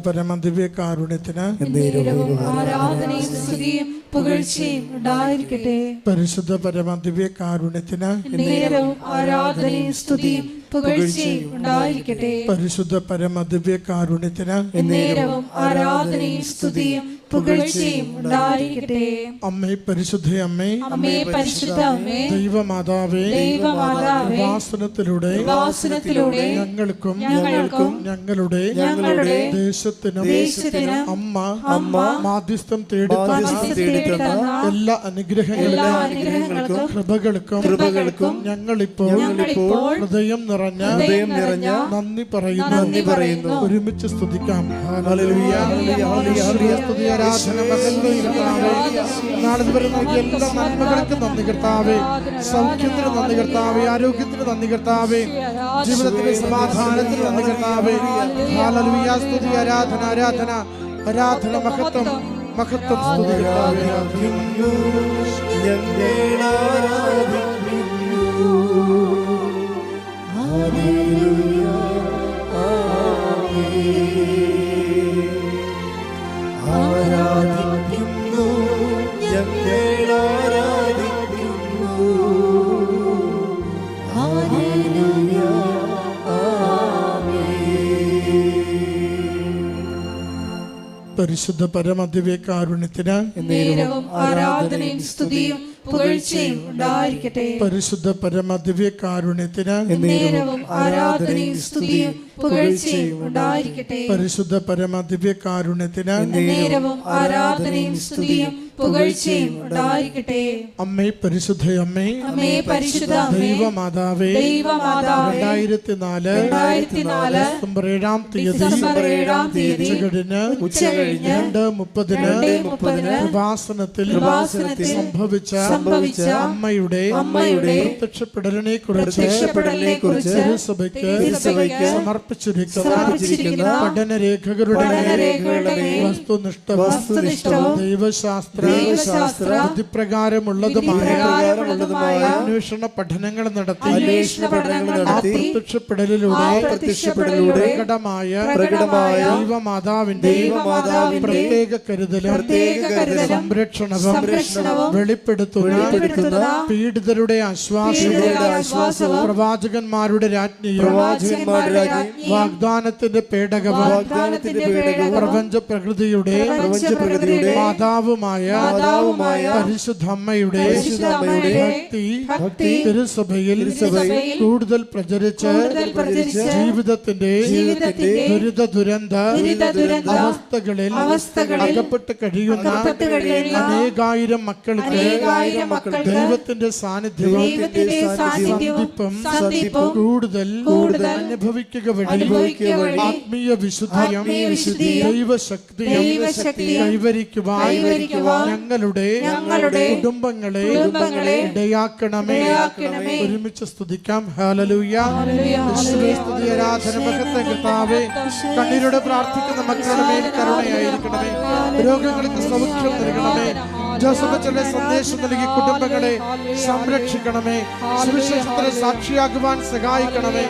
പരമദിവ്യകാരുണ്യത്തിന് ആരാധനയും സ്തുതിയും പുകഴ്ചയും ഉണ്ടായിരിക്കട്ടെ. പരിശുദ്ധ പരമദിവ്യകാരുണ്യത്തിന് ആരാധനയും സ്തുതിയും പുകഴ്ചയും ഉണ്ടായിരിക്കട്ടെ. പരിശുദ്ധ പരമദിവ്യകാരുണ്യത്തിന് ആരാധനയും സ്തുതിയും പുകഴ്ചയും ഉണ്ടായിരിക്കട്ടെ. അമ്മേ പരിശുദ്ധ അമ്മേ, അമ്മേ പരിശുദ്ധ അമ്മേ, ദൈവമാതാവേ, ദൈവമാതാവേ, ഉപാസനത്തിലൂടെ ഞങ്ങൾക്കും ഞങ്ങളുടെ ദേശത്തിനും അമ്മ മാധ്യസ്ഥം തേടിത്തന്ന എല്ലാ അനുഗ്രഹങ്ങൾക്കും കൃപകൾക്കും ഞങ്ങളിപ്പോൾ ഹൃദയം നിറഞ്ഞ നന്ദി പറയുന്നു. ഒരുമിച്ച് സ്തുതിക്കാം. ഹല്ലേലൂയ, ഹല്ലേലൂയ, സ്തുതി, ആരാധന, നാളെ വരെ നൽകിയ എല്ലാ നന്മകൾക്കും നന്ദി കർത്താവേ. സൗഖ്യത്തിന് നന്ദി കർത്താവേ, ആരോഗ്യത്തിന് നന്ദി കർത്താവേ, ജീവിതത്തിന്റെ സമാധാനത്തിന് നന്ദി കർത്താവേ. ഹല്ലേലൂയ, സ്തുതി, ആരാധന, ആരാധന, ആരാധന, മഹത്വം, മഹത്വം, സ്തുതി കർത്താവേ. പരിശുദ്ധ പരമദിവ്യകാരുണ്യത്തിന് ആരാധനയും സ്തുതിയും പുകഴ്ചയും ഉണ്ടായിരിക്കട്ടെ. പരിശുദ്ധ പരമദിവ്യകാരുണ്യത്തിന് ആരാധനയും സ്തുതിയും പുകഴ്ചയും ഉണ്ടായിരിക്കട്ടെ. പരിശുദ്ധ പരമദിവ്യകാരുണ്യത്തിന് ആരാധനയും സ്തുതിയും പുകഴ്ചയും ഉണ്ടായിരിക്കട്ടെ. അമ്മേ പരിശുദ്ധ അമ്മേ, അമ്മേ പരിശുദ്ധ അമ്മേ, ദൈവമാതാവേ, 2004 ഡിസംബർ 7-ാം തീയതി ഉച്ചകഴിഞ്ഞ് 2:30 കൃപാസനത്തിൽ സംഭവിച്ച അമ്മയുടെ പ്രത്യക്ഷപ്പെടലിനെ കുറിച്ച് തിരുസഭയ്ക്ക് സമർപ്പിച്ചിരിക്കുന്ന പഠനരേഖകളുടെ വസ്തുനിഷ്ഠവും ദൈവശാസ്ത്ര വിധിപ്രകാരമുള്ളതുമായ അന്വേഷണ പഠനങ്ങൾ നടത്തി പ്രത്യക്ഷപ്പെടലിലൂടെ പ്രകടമായ ദൈവമാതാവിന്റെ പ്രത്യേക കരുതലും സംരക്ഷണവും വെളിപ്പെടുത്തുന്ന പീഡിതരുടെ ആശ്വാസവും പ്രവാചകന്മാരുടെ രാജ്ഞിയും വാഗ്ദാനത്തിന്റെ പേടകവും പ്രപഞ്ച പ്രകൃതിയുടെ മാതാവുമായ പരിശുദ്ധ അമ്മയുടെ ഭക്തി തിരുസഭയിൽ കൂടുതൽ പ്രചരിച്ച് ജീവിതത്തിന്റെ ദുരിത അവസ്ഥകളിൽ അകപ്പെട്ട് കഴിയുന്ന അനേകായിരം മക്കൾക്ക് ദൈവത്തിന്റെ സാന്നിധ്യവും സന്ധിപ്പും കൂടുതൽ അനുഭവിക്കുക വഴി ആത്മീയ വിശുദ്ധിയും ദൈവശക്തിയും കൈവരിക്കുവാൻ ഞങ്ങളുടെ കുടുംബങ്ങളെ ഇടയാക്കണമേ. ഒരുമിച്ച് സ്തുതിക്കാം. ഹല്ലേലൂയ, സ്തുതി, ആരാധന, മഹത്വം കർത്താവേ. കണ്ണീരോടെ പ്രാർത്ഥിക്കുന്ന മക്കളുടെ മേൽ കരുണയായിരിക്കണമേ. രോഗങ്ങൾക്ക് സൗഖ്യം നൽകണമേ. ജോസഫച്ചന്റെ സന്ദേശം നൽകി കുടുംബങ്ങളെ സംരക്ഷിക്കണമേ. സുവിശേഷത്തിന് സാക്ഷിയാകുവാൻ സഹായിക്കണമേ.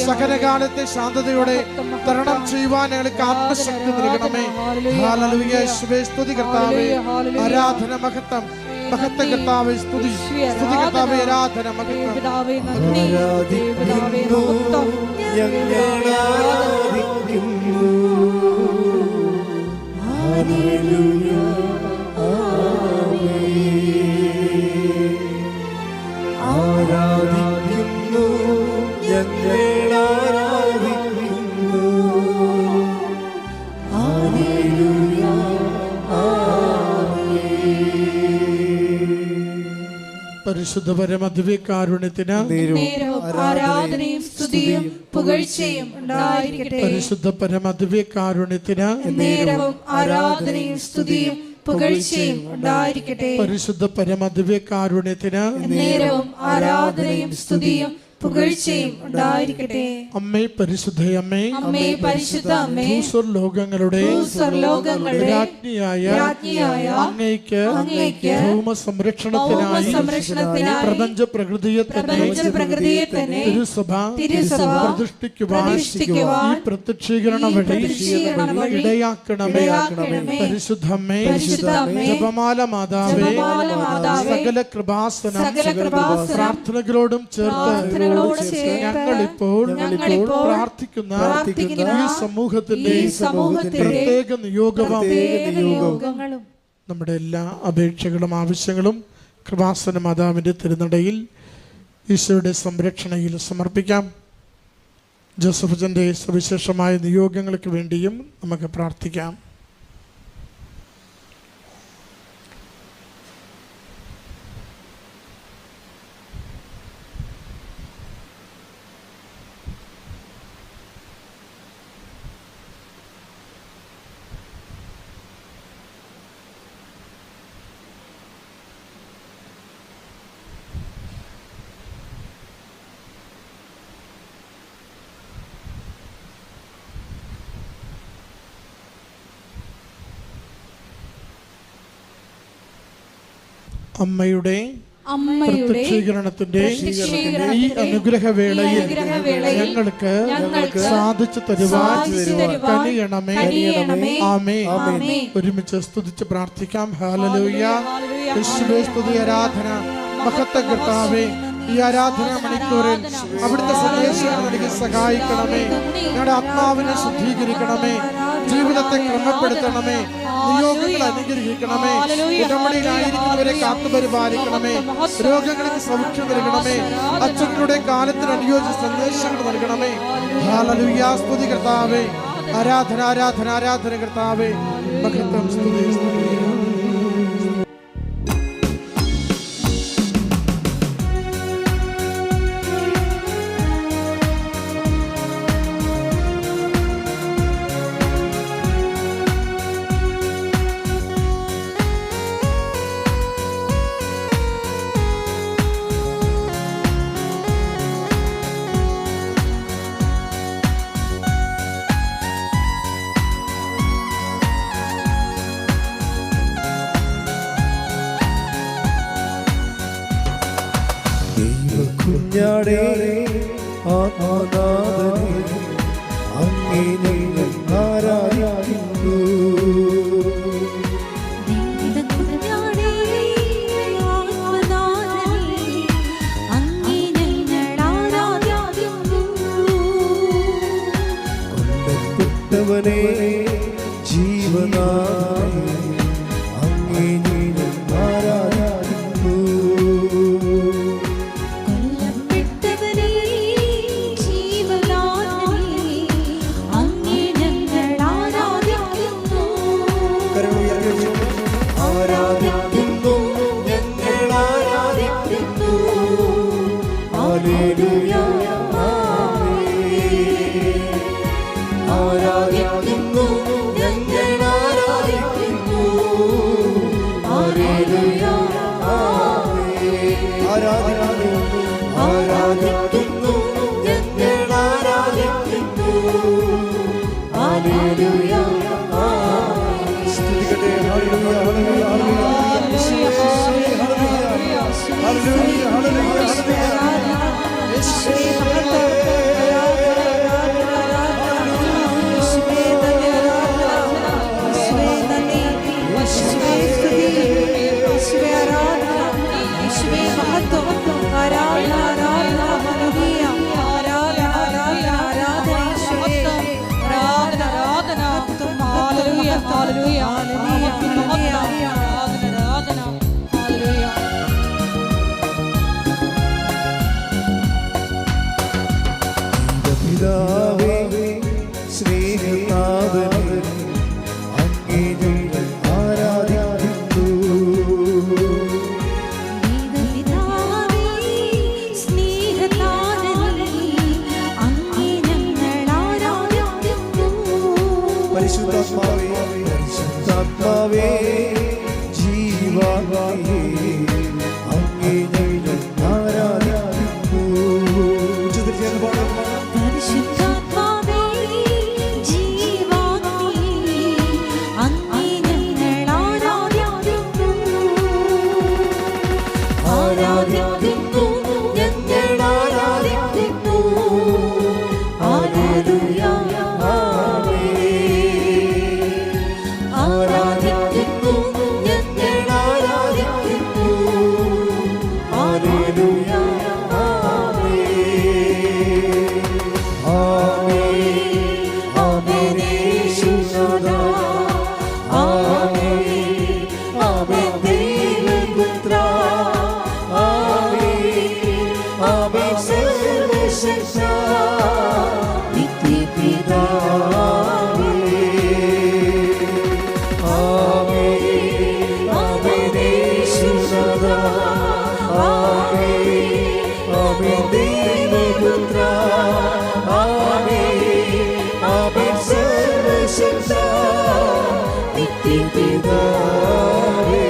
സഹനകാലത്തെ ശാന്തതയോടെ തരണം ചെയ്യുവാൻ ഞങ്ങൾക്ക് ആത്മശക്തി നൽകണമേ. ഹല്ലേലൂയ, യേശുവേ, സ്തുതി കർത്താവേ, ആരാധന, മഹത്വം, മഹത്വം കർത്താവേ, സ്തുതി, സ്തുതി കർത്താവേ, ആരാധന, മഹത്വം. പരിശുദ്ധ പരമദിവ്യകാരുണ്യത്തിന് ആരാധനയും സ്തുതിയും പുകഴ്ചയും ഉണ്ടായിരിക്കട്ടെ. പരിശുദ്ധ പരമദിവ്യകാരുണ്യത്തിന് ആരാധനയും സ്തുതിയും പുകഴ്ചയും ഉണ്ടായിരിക്കട്ടെ. പരിശുദ്ധ പരമദിവ്യകാരുണ്യത്തിന് ആരാധനയും സ്തുതിയും പുകഴ്ചയും ഉണ്ടായിരിക്കട്ടെ. അമ്മേ പരിശുദ്ധയമ്മേ, അമ്മേ പരിശുദ്ധ അമ്മേ, ഭൂസ്വർലോകങ്ങളുടെ രാജ്ഞിയായ അങ്ങയ്ക്ക് ഭൗമ സംരക്ഷണത്തിനായി പ്രപഞ്ച പ്രകൃതിയെ തന്നെ തിരുസഭ പ്രതിഷ്ഠിക്കുവാൻ ഈ പ്രത്യക്ഷീകരണം വഴി ഇടയാക്കണമേ. പരിശുദ്ധമ്മേ, ജപമാല മാതാവേ, സകല കൃപാസനം പ്രാർത്ഥനകളോടും ചേർത്ത് ഞങ്ങളിപ്പോൾ പ്രാർത്ഥിക്കുന്ന ഈ സമൂഹത്തിന്റെ പ്രത്യേക നിയോഗവും നമ്മുടെ എല്ലാ അപേക്ഷകളും ആവശ്യങ്ങളും കൃപാസന മാതാവിന്റെ തിരുനടയിൽ ഈശോയുടെ സംരക്ഷണയിൽ സമർപ്പിക്കാം. ജോസഫച്ചന്റെ സവിശേഷമായ നിയോഗങ്ങൾക്ക് വേണ്ടിയും നമുക്ക് പ്രാർത്ഥിക്കാം. അമ്മയുടെ പ്രത്യക്ഷീകരണത്തിന്റെ ഈ അനുഗ്രഹവേളയിൽ ഞങ്ങൾക്ക് സാധിച്ചു തരുവാൻ കനിയണമേ. ആമേൻ. ഒരുമിച്ച് സ്തുതിച്ച് പ്രാർത്ഥിക്കാം. ഹല്ലേലൂയ. യേശുവേ സ്തുതി, ആരാധന, മഹത്വം കർത്താവേ. ഈ ആരാധന മണിക്കൂറിൽ അവിടുത്തെ സന്ദേശങ്ങൾ നൽകി സഹായിക്കണമേ. ഞങ്ങളുടെ ആത്മാവിനെ ശുദ്ധീകരിക്കണമേ, ജീവിതത്തെ ക്രമപ്പെടുത്തണമേ, നിയോഗങ്ങൾ അനുഗ്രഹിക്കണമേ, ഉടമ്പടിയിലായിരിക്കുന്നവരെ കാത്തുപരിപാലിക്കണമേ, രോഗങ്ങൾക്ക് സൗഖ്യം നൽകണമേ, അച്ഛങ്ങളുടെ കാലത്തിന് അനുയോജ്യ സന്ദേശങ്ങൾ നൽകണമേ. ഹല്ലേലൂയ. സ്തുതി കർത്താവേ, ആരാധന ആരാധന ആരാധന കർത്താവേ, മഹത്വം സ്തുതി. കുഞ്ഞാടേ ആത്മനാഥനേ, അങ്ങേ ഞങ്ങൾ ആരാധിക്കുന്നു. കൊല്ലപ്പെട്ടവനേ ജീവനാഥനേ, അങ്ങേ ഞങ്ങൾ ആരാധിക്കുന്നു. പിതാവേ സ്നേഹനാഥനേ, അങ്ങേ ഞങ്ങൾ ആരാധിക്കുന്നു. പരിശുദ്ധാത്മാവേ പരിശുദ്ധാത്മാവേ ജീവാത്മാവേ, അങ്ങേ ഞങ്ങൾ ആരാധിക്കുന്നു. നിത്യപിതാവേ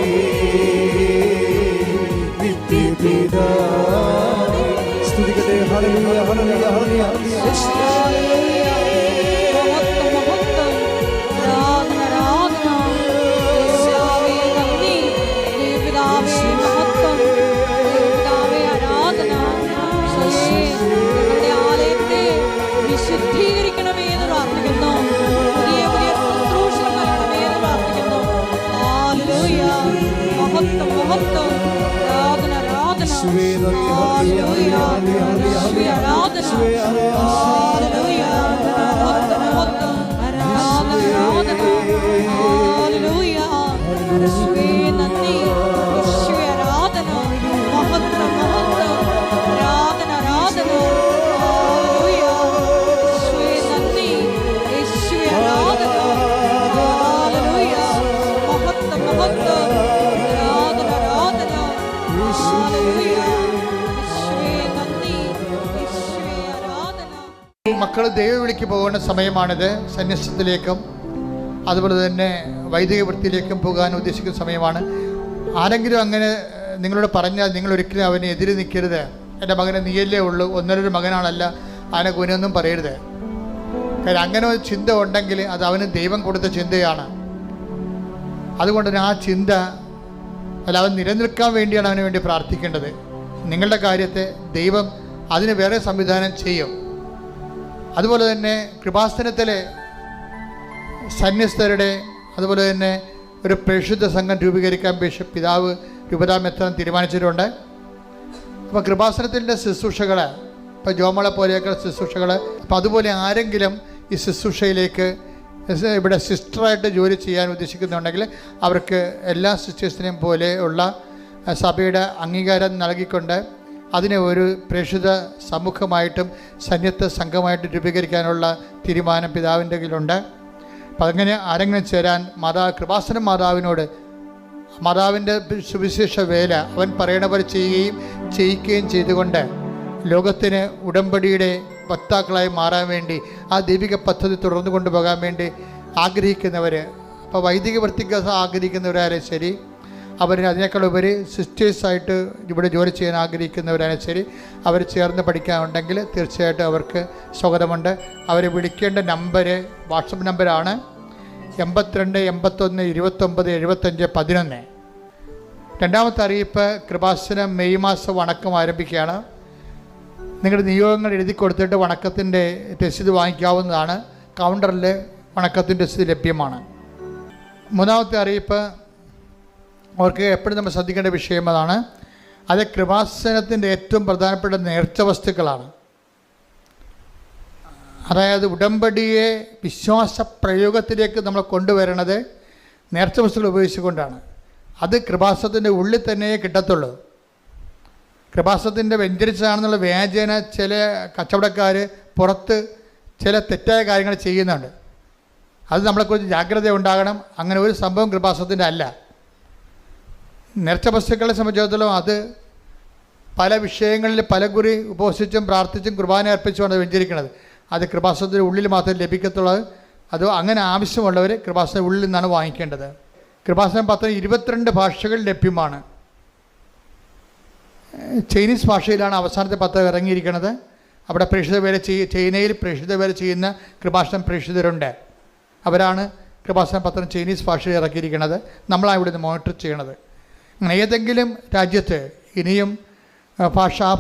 നിത്യപിതാവേ സ്തുതിക്കട്ടെ ഹല്ലേലൂയ ഹല്ലേലൂയ ഹല്ലേലൂയ മക്കൾ ദൈവവിളിക്ക് പോകുന്ന സമയമാണിത്. സന്യാസത്തിലേക്കും അതുപോലെ തന്നെ വൈദിക വൃത്തിയിലേക്കും പോകാൻ ഉദ്ദേശിക്കുന്ന സമയമാണ്. ആരെങ്കിലും അങ്ങനെ നിങ്ങളോട് പറഞ്ഞാൽ നിങ്ങൾ ഒരിക്കലും അവനെ എതിര് നിൽക്കരുത്. എൻ്റെ മകനെ നീയല്ലേ ഉള്ളൂ, ഒന്നൊരു മകനാണല്ല, അവനെ കുനൊന്നും പറയരുത്. കാര്യം അങ്ങനെ ഒരു ചിന്ത ഉണ്ടെങ്കിൽ അത് അവന് ദൈവം കൊടുത്ത ചിന്തയാണ്. അതുകൊണ്ട് തന്നെ ആ ചിന്ത അല്ല, അവൻ നിലനിൽക്കാൻ വേണ്ടിയാണ് അവന് വേണ്ടി പ്രാർത്ഥിക്കേണ്ടത്. നിങ്ങളുടെ കാര്യത്തെ ദൈവം അതിന് വേറെ സംവിധാനം ചെയ്യും. അതുപോലെ തന്നെ കൃപാസനത്തിലെ സന്യസ്തരുടെ അതുപോലെ തന്നെ ഒരു പരിശുദ്ധ സംഘം രൂപീകരിക്കാൻ ബിഷപ്പ് പിതാവ് രൂപതാമെത്താൻ തീരുമാനിച്ചിട്ടുണ്ട്. അപ്പോൾ കൃപാസനത്തിൻ്റെ ശുശ്രൂഷകൾ, ഇപ്പോൾ ജോമളെ പോലെയൊക്കെ ശുശ്രൂഷകൾ, അപ്പോൾ അതുപോലെ ആരെങ്കിലും ഈ ശുശ്രൂഷയിലേക്ക് ഇവിടെ സിസ്റ്ററായിട്ട് ജോലി ചെയ്യാൻ ഉദ്ദേശിക്കുന്നുണ്ടെങ്കിൽ അവർക്ക് എല്ലാ സിസ്റ്റേഴ്സിനെയും പോലെ ഉള്ള സഭയുടെ അംഗീകാരം നൽകിക്കൊണ്ട് അതിനെ ഒരു പ്രേക്ഷിത സമൂഹമായിട്ടും സന്യസ്ത സംഘമായിട്ടും രൂപീകരിക്കാനുള്ള തീരുമാനം പിതാവിൻ്റെ കയ്യിലുണ്ട്. അപ്പം അങ്ങനെ ആരെങ്കിലും ചേരാൻ കൃപാസന മാതാവിനോട് മാതാവിൻ്റെ സുവിശേഷ വേല അവൻ പറയണ പോലെ ചെയ്യിക്കുകയും ചെയ്തുകൊണ്ട് ലോകത്തിന് ഉടമ്പടിയുടെ വക്താക്കളായി മാറാൻ വേണ്ടി ആ ദൈവിക പദ്ധതി തുടർന്നു കൊണ്ടുപോകാൻ വേണ്ടി ആഗ്രഹിക്കുന്നവർ, അപ്പോൾ വൈദിക വൃത്തിക്ക് ആഗ്രഹിക്കുന്നവരായാലും ശരി, അവരിന് അതിനേക്കാളുപരി സിസ്റ്റേഴ്സായിട്ട് ഇവിടെ ജോലി ചെയ്യാൻ ആഗ്രഹിക്കുന്നവരായാലും ശരി, അവർ ചേർന്ന് പഠിക്കാനുണ്ടെങ്കിൽ തീർച്ചയായിട്ടും അവർക്ക് സ്വാഗതമുണ്ട്. അവരെ വിളിക്കേണ്ട നമ്പർ വാട്സപ്പ് നമ്പറാണ് 82 81 29 75 11. രണ്ടാമത്തെ അറിയിപ്പ്, കൃപാസനം മെയ് മാസം വണക്കം ആരംഭിക്കുകയാണ്. നിങ്ങളുടെ നിയോഗങ്ങൾ എഴുതി കൊടുത്തിട്ട് വണക്കത്തിൻ്റെ രസീത് വാങ്ങിക്കാവുന്നതാണ്. കൗണ്ടറിൽ വണക്കത്തിൻ്റെ രസീത് ലഭ്യമാണ്. മൂന്നാമത്തെ അറിയിപ്പ്, അവർക്ക് എപ്പോഴും നമ്മൾ ശ്രദ്ധിക്കേണ്ട വിഷയം അതാണ്. അത് കൃപാസനത്തിൻ്റെ ഏറ്റവും പ്രധാനപ്പെട്ട നേർച്ച വസ്തുക്കളാണ്. അതായത് ഉടമ്പടിയെ വിശ്വാസ പ്രയോഗത്തിലേക്ക് നമ്മൾ കൊണ്ടുവരണത് നേർച്ച വസ്തുക്കൾ ഉപയോഗിച്ചുകൊണ്ടാണ്. അത് കൃപാസനത്തിൻ്റെ ഉള്ളിൽ തന്നെ കിട്ടത്തുള്ളൂ. കൃപാസനത്തിൻ്റെ വ്യഞ്ചരിച്ചതാണെന്നുള്ള വ്യാജേന ചില കച്ചവടക്കാർ പുറത്ത് ചില തെറ്റായ കാര്യങ്ങൾ ചെയ്യുന്നുണ്ട്. അത് നമ്മളെക്കുറിച്ച് ജാഗ്രത ഉണ്ടാകണം. അങ്ങനെ ഒരു സംഭവം കൃപാസനത്തിൻ്റെ അല്ല. നേർച്ച വസ്തുക്കളെ സംബന്ധിച്ചിടത്തോളം അത് പല വിഷയങ്ങളിൽ പലകുറി ഉപവസിച്ചും പ്രാർത്ഥിച്ചും കുർബാന അർപ്പിച്ചുമാണ് വ്യഞ്ചരിക്കുന്നത്. അത് കൃപാസനത്തിൻ്റെ ഉള്ളിൽ മാത്രമേ ലഭിക്കത്തുള്ളൂ. അത് അങ്ങനെ ആവശ്യമുള്ളവർ കൃപാസനത്തിൻ്റെ ഉള്ളിൽ നിന്നാണ് വാങ്ങിക്കേണ്ടത്. കൃപാസനം പത്രം 22 ഭാഷകൾ ലഭ്യമാണ്. ചൈനീസ് ഭാഷയിലാണ് അവസാനത്തെ പത്രം ഇറങ്ങിയിരിക്കുന്നത്. അവിടെ പ്രേക്ഷിത വേല ചൈനയിൽ പ്രേക്ഷിത വേല ചെയ്യുന്ന കൃപാസനം പ്രേക്ഷിതരുണ്ട്. അവരാണ് കൃപാസന പത്രം ചൈനീസ് ഭാഷയിൽ ഇറക്കിയിരിക്കുന്നത്. നമ്മളാണ് ഇവിടെ നിന്ന് മോണിറ്റർ ചെയ്യണത്. അങ്ങനെ ഏതെങ്കിലും രാജ്യത്ത് ഇനിയും ആ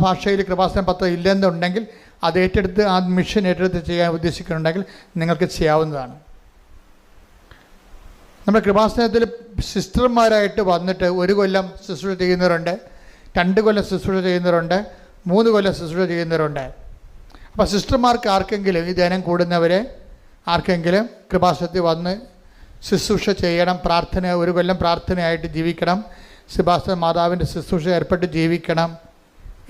ഭാഷയിൽ കൃപാസന പത്രം ഇല്ലെന്നുണ്ടെങ്കിൽ അത് ഏറ്റെടുത്ത് ആ മിഷൻ ഏറ്റെടുത്ത് ചെയ്യാൻ ഉദ്ദേശിക്കുന്നുണ്ടെങ്കിൽ നിങ്ങൾക്ക് ചെയ്യാവുന്നതാണ്. നമ്മുടെ കൃപാസനത്തിൽ സിസ്റ്റർമാരായിട്ട് വന്നിട്ട് 1 കൊല്ലം ശുശ്രൂഷ ചെയ്യുന്നവരുണ്ട്, 2 കൊല്ലം ശുശ്രൂഷ ചെയ്യുന്നവരുണ്ട്, 3 കൊല്ലം ശുശ്രൂഷ ചെയ്യുന്നവരുണ്ട്. അപ്പോൾ സിസ്റ്റർമാർക്ക് ആർക്കെങ്കിലും ഈ ധ്യാനം കൂടുന്നവരെ ആർക്കെങ്കിലും കൃപാസനത്തിൽ വന്ന് ശുശ്രൂഷ ചെയ്യണം, 1 കൊല്ലം പ്രാർത്ഥനയായിട്ട് ജീവിക്കണം, സെബാസ്റ്റ്യൻ മാതാവിൻ്റെ ശുശ്രൂഷ ഏർപ്പെട്ട് ജീവിക്കണം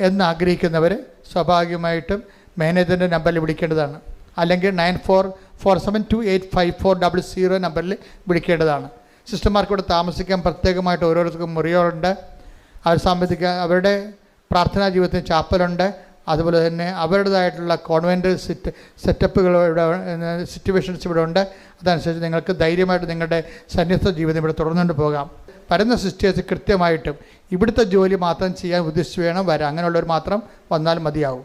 എന്നാഗ്രഹിക്കുന്നവർ സ്വാഭാവികമായിട്ടും മാനേജറിൻ്റെ നമ്പറിൽ വിളിക്കേണ്ടതാണ്. അല്ലെങ്കിൽ 9447285400 നമ്പറിൽ വിളിക്കേണ്ടതാണ്. സിസ്റ്റർമാർക്ക് ഇവിടെ താമസിക്കാൻ പ്രത്യേകമായിട്ട് ഓരോരുത്തർക്കും മുറികളുണ്ട്. അവരുടെ പ്രാർത്ഥനാ ജീവിതത്തിന് ചാപ്പലുണ്ട്. അതുപോലെ തന്നെ അവരുടേതായിട്ടുള്ള കോൺവെൻറ്റ് സെറ്റപ്പുകൾ ഇവിടെ സിറ്റുവേഷൻസ് ഇവിടെ ഉണ്ട്. അതനുസരിച്ച് നിങ്ങൾക്ക് ധൈര്യമായിട്ട് നിങ്ങളുടെ സന്യസ്ത ജീവിതം ഇവിടെ തുടർന്നുകൊണ്ട് പോകാം. വരുന്ന സിസ്റ്റേഴ്സ് കൃത്യമായിട്ടും ഇവിടുത്തെ ജോലി മാത്രം ചെയ്യാൻ ഉദ്ദേശിച്ച് വേണം വരാം. അങ്ങനെയുള്ളവർ മാത്രം വന്നാൽ മതിയാവും.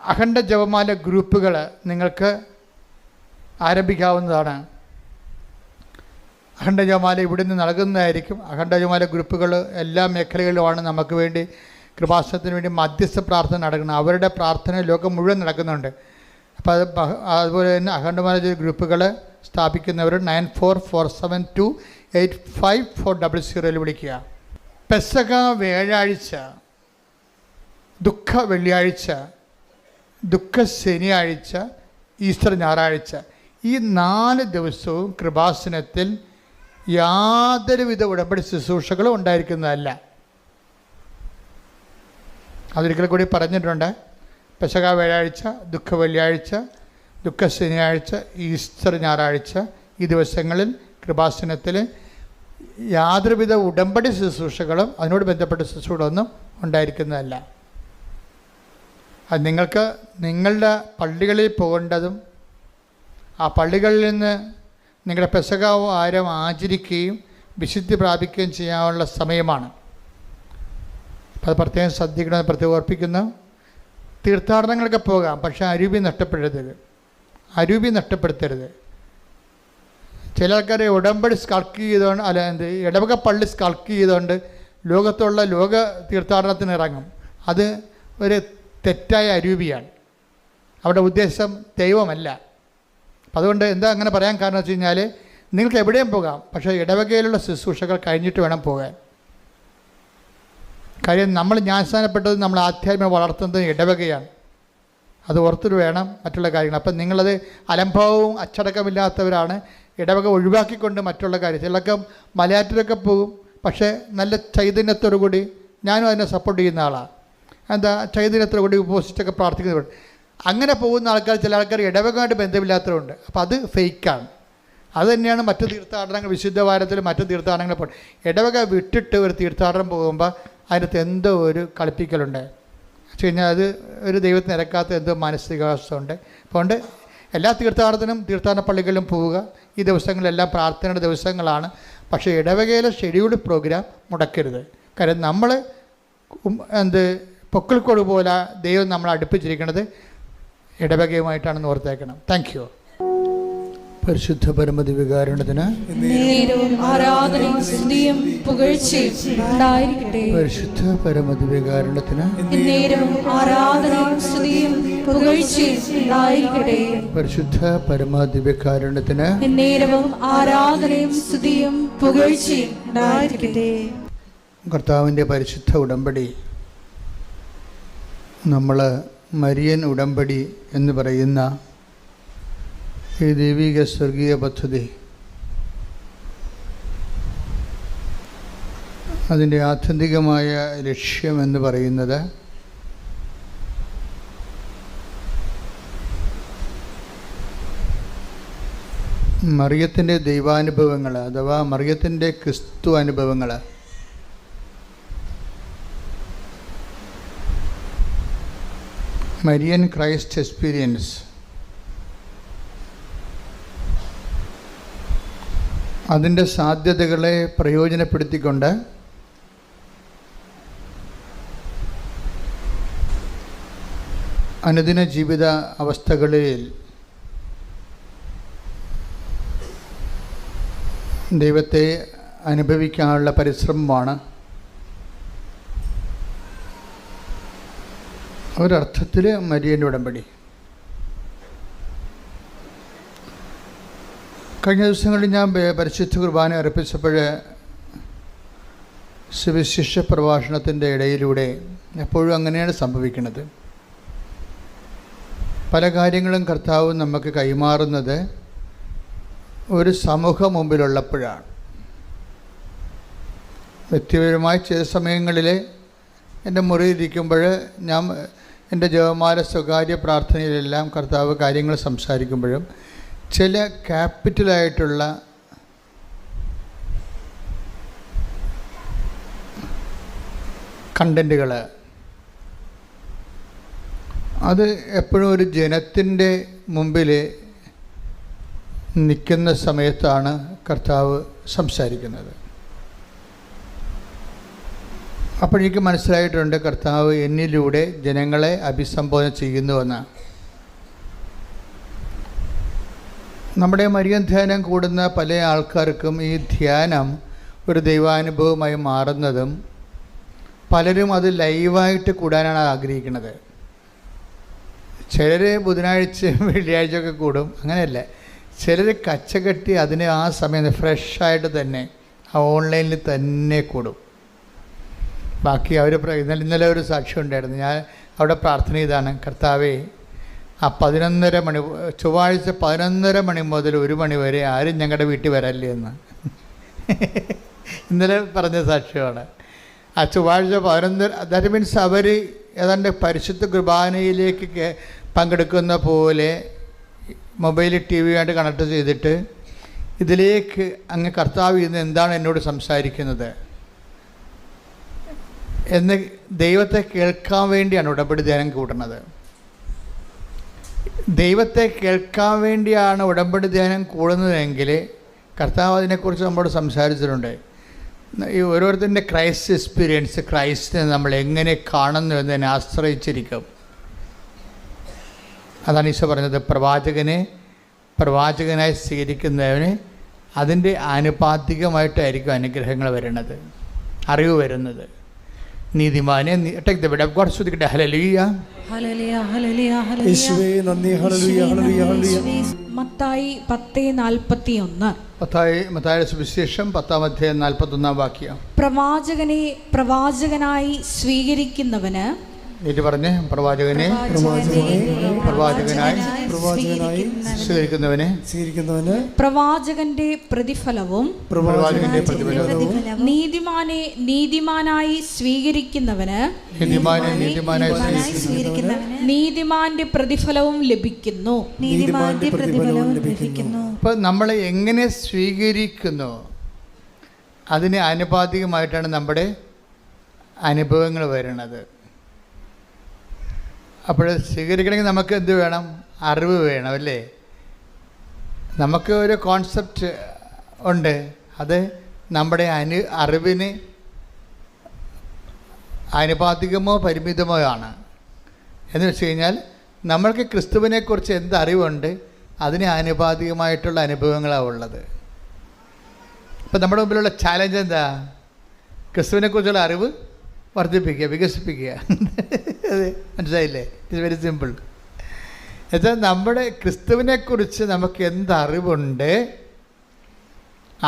അഖണ്ഡ ജപമാല ഗ്രൂപ്പുകൾ നിങ്ങൾക്ക് ആരംഭിക്കാവുന്നതാണ്. അഖണ്ഡ ജപമാല ഇവിടെ നിന്ന് നൽകുന്നതായിരിക്കും. അഖണ്ഡ ജപമാല ഗ്രൂപ്പുകൾ എല്ലാ മേഖലകളിലുമാണ് നമുക്ക് വേണ്ടി കൃപാസനത്തിന് വേണ്ടി മധ്യസ്ഥ പ്രാർത്ഥന നടക്കുന്നത്. അവരുടെ പ്രാർത്ഥന ലോകം മുഴുവൻ നടക്കുന്നുണ്ട്. അപ്പോൾ അതുപോലെ തന്നെ അഖണ്ഡമാല ഗ്രൂപ്പുകൾ സ്ഥാപിക്കുന്നവർ 9447285400 വിളിക്കുക. പെസക വ്യാഴാഴ്ച, ദുഃഖ വെള്ളിയാഴ്ച, ദുഃഖ ശനിയാഴ്ച, ഈസ്റ്റർ ഞായറാഴ്ച, ഈ 4 ദിവസവും കൃപാസനത്തിൽ യാതൊരുവിധ ഉടമ്പടി ശുശ്രൂഷകളും ഉണ്ടായിരിക്കുന്നതല്ല. അതൊരിക്കൽ കൂടി പറഞ്ഞിട്ടുണ്ട്. പെസക വ്യാഴാഴ്ച, ദുഃഖ വെള്ളിയാഴ്ച, ദുഃഖ ശനിയാഴ്ച, ഈസ്റ്റർ ഞായറാഴ്ച, ഈ ദിവസങ്ങളിൽ കൃപാസനത്തിൽ യാതൊരുവിധ ഉടമ്പടി ശുശ്രൂഷകളും അതിനോട് ബന്ധപ്പെട്ട ശുശ്രൂഷകളൊന്നും ഉണ്ടായിരിക്കുന്നതല്ല. അത് നിങ്ങൾക്ക് നിങ്ങളുടെ പള്ളികളിൽ പോകേണ്ടതും ആ പള്ളികളിൽ നിന്ന് നിങ്ങളുടെ പെസക വാരം ആചരിക്കുകയും വിശുദ്ധി പ്രാപിക്കുകയും ചെയ്യാനുള്ള സമയമാണ്. അപ്പോൾ അത് പ്രത്യേകം ശ്രദ്ധിക്കണമെന്ന് പ്രത്യേകം ഓർപ്പിക്കുന്നു. തീർത്ഥാടനങ്ങളൊക്കെ പോകാം, പക്ഷേ അരൂപി നഷ്ടപ്പെടുത്തരുത്. ചില ആൾക്കാരെ ഉടമ്പടി സ്കൾക്ക് ചെയ്തുകൊണ്ട് ഇടവക പള്ളി സ്കൾക്ക് ചെയ്തുകൊണ്ട് ലോകത്തുള്ള ലോക തീർത്ഥാടനത്തിന് ഇറങ്ങും. അത് ഒരു തെറ്റായ അരൂപിയാണ്. അവിടെ ഉദ്ദേശം ദൈവമല്ല. അതുകൊണ്ട് എന്താ അങ്ങനെ പറയാൻ കാരണം വെച്ച് കഴിഞ്ഞാൽ നിങ്ങൾക്ക് എവിടെയും പോകാം, പക്ഷേ ഇടവകയിലുള്ള ശുശ്രൂഷകൾ കഴിഞ്ഞിട്ട് വേണം പോകാൻ. കാര്യം നമ്മൾ ജ്ഞാനസ്ഥാനപ്പെട്ടത് നമ്മൾ ആധ്യാത്മിക വളർത്തുന്നത് ഇടവകയാണ്. അത് ഓർത്തിട്ട് വേണം മറ്റുള്ള കാര്യങ്ങൾ. അപ്പം നിങ്ങളത് അലംഭാവവും അച്ചടക്കമില്ലാത്തവരാണ്. ഇടവക ഒഴിവാക്കിക്കൊണ്ട് മറ്റുള്ള കാര്യം. ചിലർക്ക് മലയാറ്റൂരൊക്കെ പോകും, പക്ഷേ നല്ല ചൈതന്യത്തോടു കൂടി, ഞാനും അതിനെ സപ്പോർട്ട് ചെയ്യുന്ന ആളാണ്. എന്താ ചൈതന്യത്തോടു കൂടി ഉപവസിച്ചൊക്കെ പ്രാർത്ഥിക്കുന്നവരുണ്ട്. അങ്ങനെ പോകുന്ന ആൾക്കാർ, ചില ആൾക്കാർ ഇടവകമായിട്ട് ബന്ധമില്ലാത്തവരുണ്ട്. അപ്പോൾ അത് ഫേക്കാണ്. അത് തന്നെയാണ് മറ്റ് തീർത്ഥാടനങ്ങൾ, വിശുദ്ധ വാരത്തിൽ മറ്റ് തീർത്ഥാടനങ്ങൾ പോകും. ഇടവക വിട്ടിട്ട് ഒരു തീർത്ഥാടനം പോകുമ്പോൾ അതിനകത്ത് എന്തോ ഒരു കളിപ്പിക്കലുണ്ട്. വെച്ച് കഴിഞ്ഞാൽ അത് ഒരു ദൈവത്തിന് ഇറക്കാത്ത എന്തോ മാനസികാവസ്ഥ ഉണ്ട്. അതുകൊണ്ട് എല്ലാ തീർത്ഥാടന പള്ളികളിലും പോവുക. ഈ ദിവസങ്ങളെല്ലാം പ്രാർത്ഥനയുടെ ദിവസങ്ങളാണ്. പക്ഷേ ഇടവകയിലെ ഷെഡ്യൂൾഡ് പ്രോഗ്രാം മുടക്കരുത്. കാര്യം നമ്മൾ പൊക്കിൾക്കോട് പോലെ ദൈവം നമ്മളെ അടുപ്പിച്ചിരിക്കുന്നത് ഇടവകയുമായിട്ടാണെന്ന് ഓർത്തേക്കണം. Thank you. പരിശുദ്ധ പരമദിവ്യകാരുണ്യത്തിന് ആരാധനയും സ്തുതിയും പുകഴ്ചയും ഉണ്ടായിരിക്കട്ടെ. പരിശുദ്ധ പരമദിവ്യകാരുണ്യത്തിന് ആരാധനയും സ്തുതിയും പുകഴ്ചയും ഉണ്ടായിരിക്കട്ടെ. പരിശുദ്ധ പരമദിവ്യകാരുണ്യത്തിന് ആരാധനയും സ്തുതിയും പുകഴ്ചയും ഉണ്ടായിരിക്കട്ടെ. കർത്താവിൻ്റെ പരിശുദ്ധ ഉടമ്പടി നമ്മൾ മരിയൻ ഉടമ്പടി എന്ന് പറയുന്ന ഈ ദൈവിക സ്വർഗീയ പദ്ധതി, അതിൻ്റെ ആത്യന്തികമായ ലക്ഷ്യമെന്ന് പറയുന്നത് മറിയത്തിൻ്റെ ദൈവാനുഭവങ്ങൾ അഥവാ മറിയത്തിൻ്റെ ക്രിസ്തു അനുഭവങ്ങൾ മരിയൻ ക്രൈസ്റ്റ് എക്സ്പീരിയൻസ്, അതിൻ്റെ സാധ്യതകളെ പ്രയോജനപ്പെടുത്തിക്കൊണ്ട് അനുദിന ജീവിത അവസ്ഥകളിൽ ദൈവത്തെ അനുഭവിക്കാനുള്ള പരിശ്രമമാണ് ഒരർത്ഥത്തിൽ മരിയൻ്റെ ഉടമ്പടി. കഴിഞ്ഞ ദിവസങ്ങളിൽ ഞാൻ പരിശുദ്ധ കുർബാന അർപ്പിച്ചപ്പോൾ സുവിശേഷ പ്രഭാഷണത്തിൻ്റെ ഇടയിലൂടെ എപ്പോഴും അങ്ങനെയാണ് സംഭവിക്കുന്നത്. പല കാര്യങ്ങളും കർത്താവ് നമുക്ക് കൈമാറുന്നത് ഒരു സമൂഹം മുമ്പിലുള്ളപ്പോഴാണ്. വ്യക്തിപരമായി ചില സമയങ്ങളിൽ എൻ്റെ മുറിയിലിരിക്കുമ്പോൾ ഞാൻ എൻ്റെ ജപമാല സ്വകാര്യ പ്രാർത്ഥനയിലെല്ലാം കർത്താവ് കാര്യങ്ങൾ സംസാരിക്കുമ്പോഴും ചില ക്യാപിറ്റലായിട്ടുള്ള കണ്ടൻറ്റുകൾ അത് എപ്പോഴും ഒരു ജനത്തിൻ്റെ മുമ്പിൽ നിൽക്കുന്ന സമയത്താണ് കർത്താവ് സംസാരിക്കുന്നത്. അപ്പോഴേക്ക് മനസ്സിലായിട്ടുണ്ട് കർത്താവ് എന്നിലൂടെ ജനങ്ങളെ അഭിസംബോധന ചെയ്യുന്നുവെന്ന്. നമ്മുടെ മരിയൻ ധ്യാനം കൂടുന്ന പല ആൾക്കാർക്കും ഈ ധ്യാനം ഒരു ദൈവാനുഭവമായി മാറുന്നതും പലരും അത് ലൈവായിട്ട് കൂടാനാണ് ആഗ്രഹിക്കുന്നത്. ചിലർ ബുധനാഴ്ച വെള്ളിയാഴ്ചയൊക്കെ കൂടും, അങ്ങനെയല്ല. ചിലർ കച്ചകെട്ടി അതിന് ആ സമയം ഫ്രഷായിട്ട് തന്നെ ആ ഓൺലൈനിൽ തന്നെ കൂടും. ബാക്കി അവർ ഇന്നലെ ഒരു സാക്ഷ്യം ഉണ്ടായിരുന്നു. ഞാൻ അവിടെ പ്രാർത്ഥന ചെയ്താണ്, കർത്താവേ ആ 11:30 മണി ചൊവ്വാഴ്ച 11:30 മണി മുതൽ 1 മണി വരെ ആരും ഞങ്ങളുടെ വീട്ടിൽ വരല്ലേ എന്ന് ഇന്നലെ പറഞ്ഞ സാക്ഷ്യമാണ്. ആ ചൊവ്വാഴ്ച 11, ദാറ്റ് മീൻസ് അവർ ഏതാണ്ട് പരിശുദ്ധ കുർബാനയിലേക്ക് പങ്കെടുക്കുന്ന പോലെ മൊബൈൽ ടി വിയായിട്ട് കണക്ട് ചെയ്തിട്ട് ഇതിലേക്ക് അങ്ങ് കർത്താവ് ഇന്ന് എന്താണ് എന്നോട് സംസാരിക്കുന്നത് എന്ന് ദൈവത്തെ കേൾക്കാൻ വേണ്ടിയാണ് ഉടമ്പടി ധ്യാനം കൂടുന്നത്. ദൈവത്തെ കേൾക്കാൻ വേണ്ടിയാണ് ഉടമ്പടി ധ്യാനം കൂടുന്നതെങ്കിൽ കർത്താവ് അതിനെക്കുറിച്ച് നമ്മളോട് സംസാരിച്ചിട്ടുണ്ട്. ഈ ഓരോരുത്തരുടെ ക്രൈസ്റ്റ് എക്സ്പീരിയൻസ്, ക്രൈസ്റ്റിനെ നമ്മൾ എങ്ങനെ കാണുന്നു എന്നതിനെ ആശ്രയിച്ചിരിക്കും. അതാണ് ഈശോ പറഞ്ഞത്, പ്രവാചകനായി സ്വീകരിക്കുന്നവന് അതിൻ്റെ ആനുപാതികമായിട്ടായിരിക്കും അനുഗ്രഹങ്ങൾ വരുന്നത്, അറിവ് വരുന്നത്. നീതിമാനെ take the bed of god, സ്തുതിക്കട്ടെ. ഹല്ലേലൂയ ഹല്ലേലൂയ ഹല്ലേലൂയ ഹല്ലേലൂയ. യേശുവേ നന്ദി. ഹല്ലേലൂയ ഹല്ലേലൂയ ഹല്ലേലൂയ. മത്തായി 10:41. മത്തായിയുടെ സുവിശേഷം 10:41 പ്രവാചകനെ പ്രവാചകനായി സ്വീകരിക്കുന്നവന്, എന്നിട്ട് പറഞ്ഞ് പ്രവാചകനായി സ്വീകരിക്കുന്നവന് പ്രവാചകന്റെ പ്രതിഫലവും നീതിമാനെ നീതിമാനായി സ്വീകരിക്കുന്നവന് നീതിമാന്റെ പ്രതിഫലവും ലഭിക്കുന്നു. അപ്പോൾ നമ്മളെ എങ്ങനെ സ്വീകരിക്കുന്നു അതിന് ആനുപാതികമായിട്ടാണ് നമ്മുടെ അനുഭവങ്ങൾ വരുന്നത്. അപ്പോൾ സ്വീകരിക്കണമെങ്കിൽ നമുക്ക് എന്ത് വേണം? അറിവ് വേണം, അല്ലേ? നമുക്ക് ഒരു കോൺസെപ്റ്റ് ഉണ്ട്, അത് നമ്മുടെ അറിവിന് ആനുപാതികമോ പരിമിതമോ ആണ്. എന്ന് വെച്ച് കഴിഞ്ഞാൽ നമ്മൾക്ക് ക്രിസ്തുവിനെക്കുറിച്ച് എന്ത് അറിവുണ്ട് അതിന് ആനുപാതികമായിട്ടുള്ള അനുഭവങ്ങളാണ് ഉള്ളത്. ഇപ്പം നമ്മുടെ മുമ്പിലുള്ള ചാലഞ്ച് എന്താ? ക്രിസ്തുവിനെക്കുറിച്ചുള്ള അറിവ് വർദ്ധിപ്പിക്കുക, വികസിപ്പിക്കുക. അത് മനസ്സിലായില്ലേ? It's very simple. എന്നുവെച്ചാൽ നമ്മുടെ ക്രിസ്തുവിനെക്കുറിച്ച് നമുക്ക് എന്തറിവുണ്ട്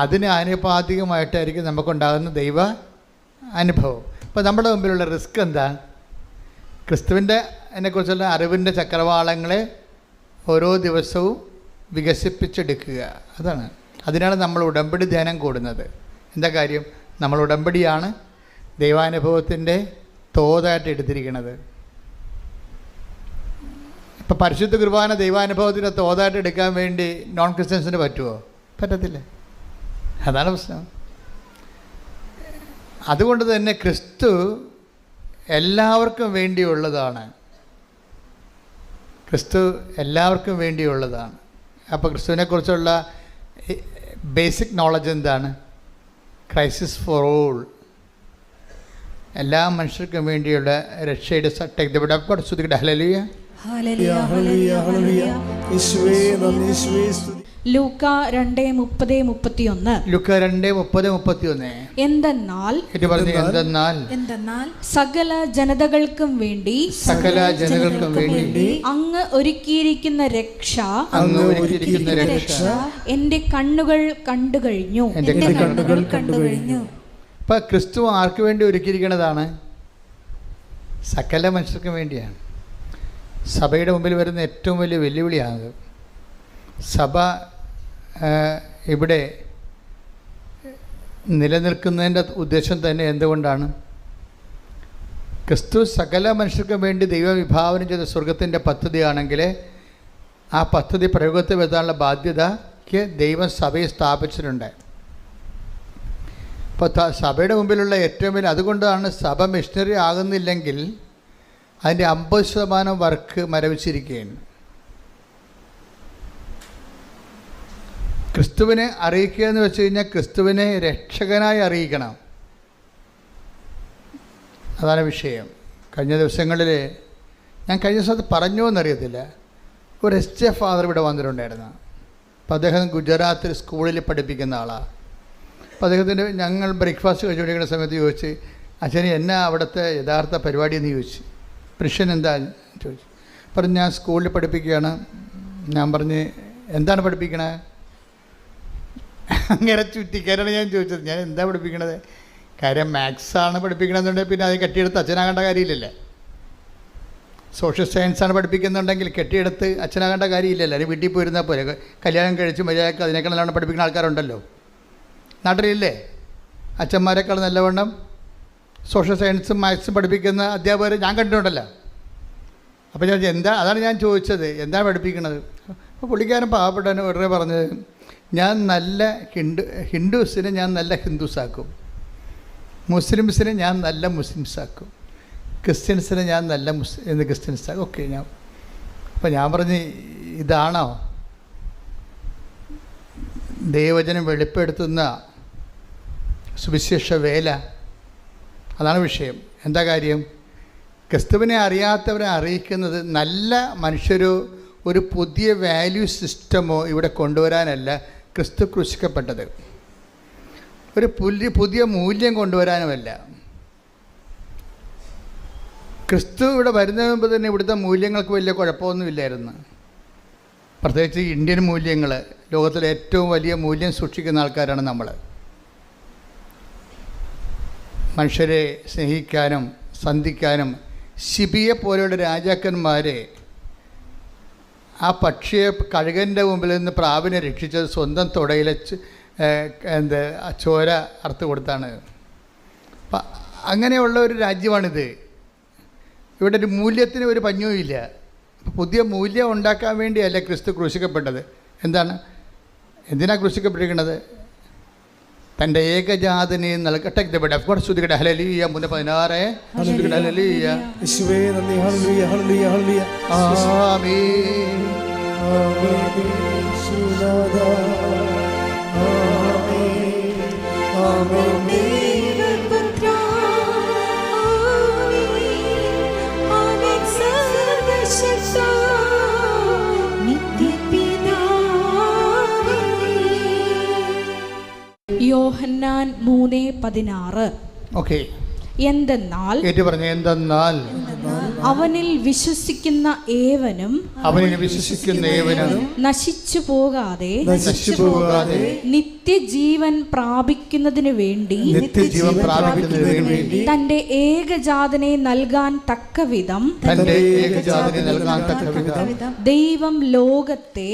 അതിന് ആനുപാതികമായിട്ടായിരിക്കും നമുക്കുണ്ടാകുന്ന ദൈവ അനുഭവം. അപ്പോൾ നമ്മുടെ മുമ്പിലുള്ള റിസ്ക് എന്താ? ക്രിസ്തുവിൻ്റെ അതിനെക്കുറിച്ചുള്ള അറിവിൻ്റെ ചക്രവാളങ്ങളെ ഓരോ ദിവസവും വികസിപ്പിച്ചെടുക്കുക. അതാണ്, അതിനാണ് നമ്മൾ ഉടമ്പടി ധ്യാനം കൂടുന്നത്. എന്താ കാര്യം? നമ്മൾ ഉടമ്പടിയാണ് ദൈവാനുഭവത്തിൻ്റെ തോതായിട്ട് എടുത്തിരിക്കുന്നത്. ഇപ്പം പരിശുദ്ധ കുർബാന ദൈവാനുഭവത്തിൻ്റെ തോതായിട്ട് എടുക്കാൻ വേണ്ടി നോൺ ക്രിസ്ത്യൻസിന് പറ്റുമോ? പറ്റത്തില്ല. അതാണ് പ്രശ്നം. അതുകൊണ്ട് തന്നെ ക്രിസ്തു എല്ലാവർക്കും വേണ്ടിയുള്ളതാണ്. ക്രിസ്തു എല്ലാവർക്കും വേണ്ടിയുള്ളതാണ്. അപ്പോൾ ക്രിസ്തുവിനെക്കുറിച്ചുള്ള ബേസിക് നോളജ് എന്താണ്? ക്രൈസിസ് ഫോർ ഓൾ, എല്ലാ മനുഷ്യർക്കും വേണ്ടിയുള്ള രക്ഷയുടെ ഹല്ലേലൂയ ഹല്ലേലൂയ ഹല്ലേലൂയ ഹല്ലേലൂയ. യേശുവേ നന്ദി. യേശുവേ സ്തുതി. ലൂക്ക 2:30-31. ലൂക്ക 2:30-31. എന്തെന്നാൽ സകല ജനതകൾക്കും വേണ്ടി അങ്ങ് ഒരുക്കിയിരിക്കുന്ന രക്ഷ എന്റെ കണ്ണുകൾ കണ്ടു കഴിഞ്ഞു. ഇപ്പം ക്രിസ്തു ആർക്ക് വേണ്ടി ഒരുക്കിയിരിക്കുന്നതാണ്? സകല മനുഷ്യർക്കും വേണ്ടിയാണ്. സഭയുടെ മുമ്പിൽ വരുന്ന ഏറ്റവും വലിയ വെല്ലുവിളിയാണത്. സഭ ഇവിടെ നിലനിൽക്കുന്നതിൻ്റെ ഉദ്ദേശം തന്നെ എന്തുകൊണ്ടാണ്? ക്രിസ്തു സകല മനുഷ്യർക്കും വേണ്ടി ദൈവം വിഭാവനം ചെയ്ത സ്വർഗത്തിൻ്റെ പദ്ധതിയാണെങ്കിൽ ആ പദ്ധതി പ്രയോഗത്തിൽ വരുത്താനുള്ള ബാധ്യതയ്ക്ക് ദൈവം സഭയെ സ്ഥാപിച്ചിട്ടുണ്ട്. അപ്പോൾ സഭയുടെ മുമ്പിലുള്ള ഏറ്റവും വലിയ, അതുകൊണ്ടാണ് സഭ മിഷണറി ആകുന്നില്ലെങ്കിൽ അതിൻ്റെ 50% വർക്ക് മരവിച്ചിരിക്കുകയാണ്. ക്രിസ്തുവിനെ അറിയിക്കുക എന്ന് വെച്ച് കഴിഞ്ഞാൽ ക്രിസ്തുവിനെ രക്ഷകനായി അറിയിക്കണം. അതാണ് വിഷയം. കഴിഞ്ഞ ദിവസങ്ങളിൽ ഞാൻ കഴിഞ്ഞ ദിവസത്ത് പറഞ്ഞോ എന്നറിയത്തില്ല, ഒരു SJ ഫാദർ ഇവിടെ വന്നിട്ടുണ്ടായിരുന്നു. അപ്പോൾ അദ്ദേഹം ഗുജറാത്തിൽ സ്കൂളിൽ പഠിപ്പിക്കുന്ന ആളാണ്. അപ്പോൾ അദ്ദേഹത്തിൻ്റെ ഞങ്ങൾ ബ്രേക്ക്ഫാസ്റ്റ് കഴിച്ചുകൊണ്ടിരിക്കുന്ന സമയത്ത് ചോദിച്ച്, അച്ഛന് എന്നാ അവിടുത്തെ യഥാർത്ഥ പരിപാടി എന്ന് ചോദിച്ചു. പ്രശ്നം എന്താ ചോദിച്ചു. പറഞ്ഞു ഞാൻ സ്കൂളിൽ പഠിപ്പിക്കുകയാണ്. ഞാൻ പറഞ്ഞ് എന്താണ് പഠിപ്പിക്കണേ? അങ്ങനെ ചുറ്റിക്കാരാണ് ഞാൻ ചോദിച്ചത്, ഞാൻ എന്താ പഠിപ്പിക്കണത്? കാര്യം മാത്സാണ് പഠിപ്പിക്കണമെന്നുണ്ടെങ്കിൽ പിന്നെ അത് കെട്ടിയെടുത്ത് അച്ഛനാകേണ്ട കാര്യമില്ലല്ലേ. സോഷ്യൽ സയൻസാണ് പഠിപ്പിക്കുന്നുണ്ടെങ്കിൽ കെട്ടിയെടുത്ത് അച്ഛനാകേണ്ട കാര്യമില്ലല്ലോ. അല്ലെങ്കിൽ വീട്ടിൽ പോയിരുന്നാൽ പോലെ കല്യാണം കഴിച്ച് മര്യാദക്ക് അതിനേക്കാൾ നല്ലവണ്ണം പഠിപ്പിക്കുന്ന ആൾക്കാരുണ്ടല്ലോ നാട്ടിലില്ലേ. അച്ഛന്മാരെക്കാൾ നല്ലവണ്ണം സോഷ്യൽ സയൻസും മാത്സും പഠിപ്പിക്കുന്ന അധ്യാപകർ ഞാൻ കണ്ടിട്ടുണ്ടല്ലോ. അപ്പോൾ ഞാൻ അതാണ് ഞാൻ ചോദിച്ചത്, എന്താണ് പഠിപ്പിക്കുന്നത്? അപ്പോൾ പുള്ളിക്കാരൻ പാവപ്പെട്ടവന് വെറുതെ പറഞ്ഞത്, ഞാൻ നല്ല ഹിന്ദുസിനെ ഞാൻ നല്ല ഹിന്ദുസാക്കും, മുസ്ലിംസിനെ ഞാൻ നല്ല മുസ്ലിംസാക്കും, ക്രിസ്ത്യൻസിനെ ഞാൻ നല്ല ക്രിസ്ത്യൻസാക്കും. ഓക്കെ. അപ്പോൾ ഞാൻ പറഞ്ഞ് ഇതാണോ ദൈവവചനം വെളിപ്പെടുത്തുന്ന സുവിശേഷ വേല? അതാണ് വിഷയം. എന്താ കാര്യം? ക്രിസ്തുവിനെ അറിയാത്തവരെ അറിയിക്കുന്നത് നല്ല മനുഷ്യരോ ഒരു പുതിയ വാല്യൂ സിസ്റ്റമോ ഇവിടെ കൊണ്ടുവരാനല്ല ക്രിസ്തു ക്രൂശിക്കപ്പെട്ടത്. ഒരു പുതിയ മൂല്യം കൊണ്ടുവരാനുമല്ല. ക്രിസ്തു ഇവിടെ വരുന്നതിന് മുമ്പ് തന്നെ ഇവിടുത്തെ മൂല്യങ്ങൾക്ക് വലിയ കുഴപ്പമൊന്നുമില്ലായിരുന്നു. പ്രത്യേകിച്ച് ഇന്ത്യൻ മൂല്യങ്ങൾ, ലോകത്തിലെ ഏറ്റവും വലിയ മൂല്യം സൂക്ഷിക്കുന്ന ആൾക്കാരാണ് നമ്മൾ. മനുഷ്യരെ സ്നേഹിക്കാനും സന്ധിക്കാനും ശിബിയെ പോലെയുള്ള രാജാക്കന്മാരെ ആ പക്ഷിയെ കഴുകൻ്റെ മുമ്പിൽ നിന്ന് പ്രാവിനെ രക്ഷിച്ചത് സ്വന്തം തുടയിലെ ചോര അറുത്ത് കൊടുത്താണ്. അപ്പം അങ്ങനെയുള്ള ഒരു രാജ്യമാണിത്. ഇവിടെ ഒരു മൂല്യത്തിന് ഒരു പഞ്ഞവുമില്ല. പുതിയ മൂല്യം ഉണ്ടാക്കാൻ വേണ്ടിയല്ല ക്രിസ്തു ക്രൂശിക്കപ്പെട്ടത്. എന്തിനാണ് ക്രൂശിക്കപ്പെട്ടിരിക്കുന്നത്? തൻ്റെ ഏകജാതനെ നൽകട്ടെ. ശ്രുതികട ഹല്ലേലൂയ 3:16. ശ്രുതികട ഹല്ലേലൂയ. യേശുവേ നന്ദി. ഹല്ലേലൂയ ഹല്ലേലൂയ ഹല്ലേലൂയ. ആമേൻ. ആമേൻ. സുനാദാ. ആമേൻ. ആമേൻ. യോഹന്നാൻ 3:16. ഓക്കെ. എന്തെന്നാൽ അവനിൽ വിശ്വസിക്കുന്ന ഏവനും നശിച്ചു പോകാതെ നിത്യജീവൻ പ്രാപിക്കുന്നതിന് വേണ്ടി തന്റെ ഏകജാതനെ നൽകാൻ തക്കവിധം ദൈവം ലോകത്തെ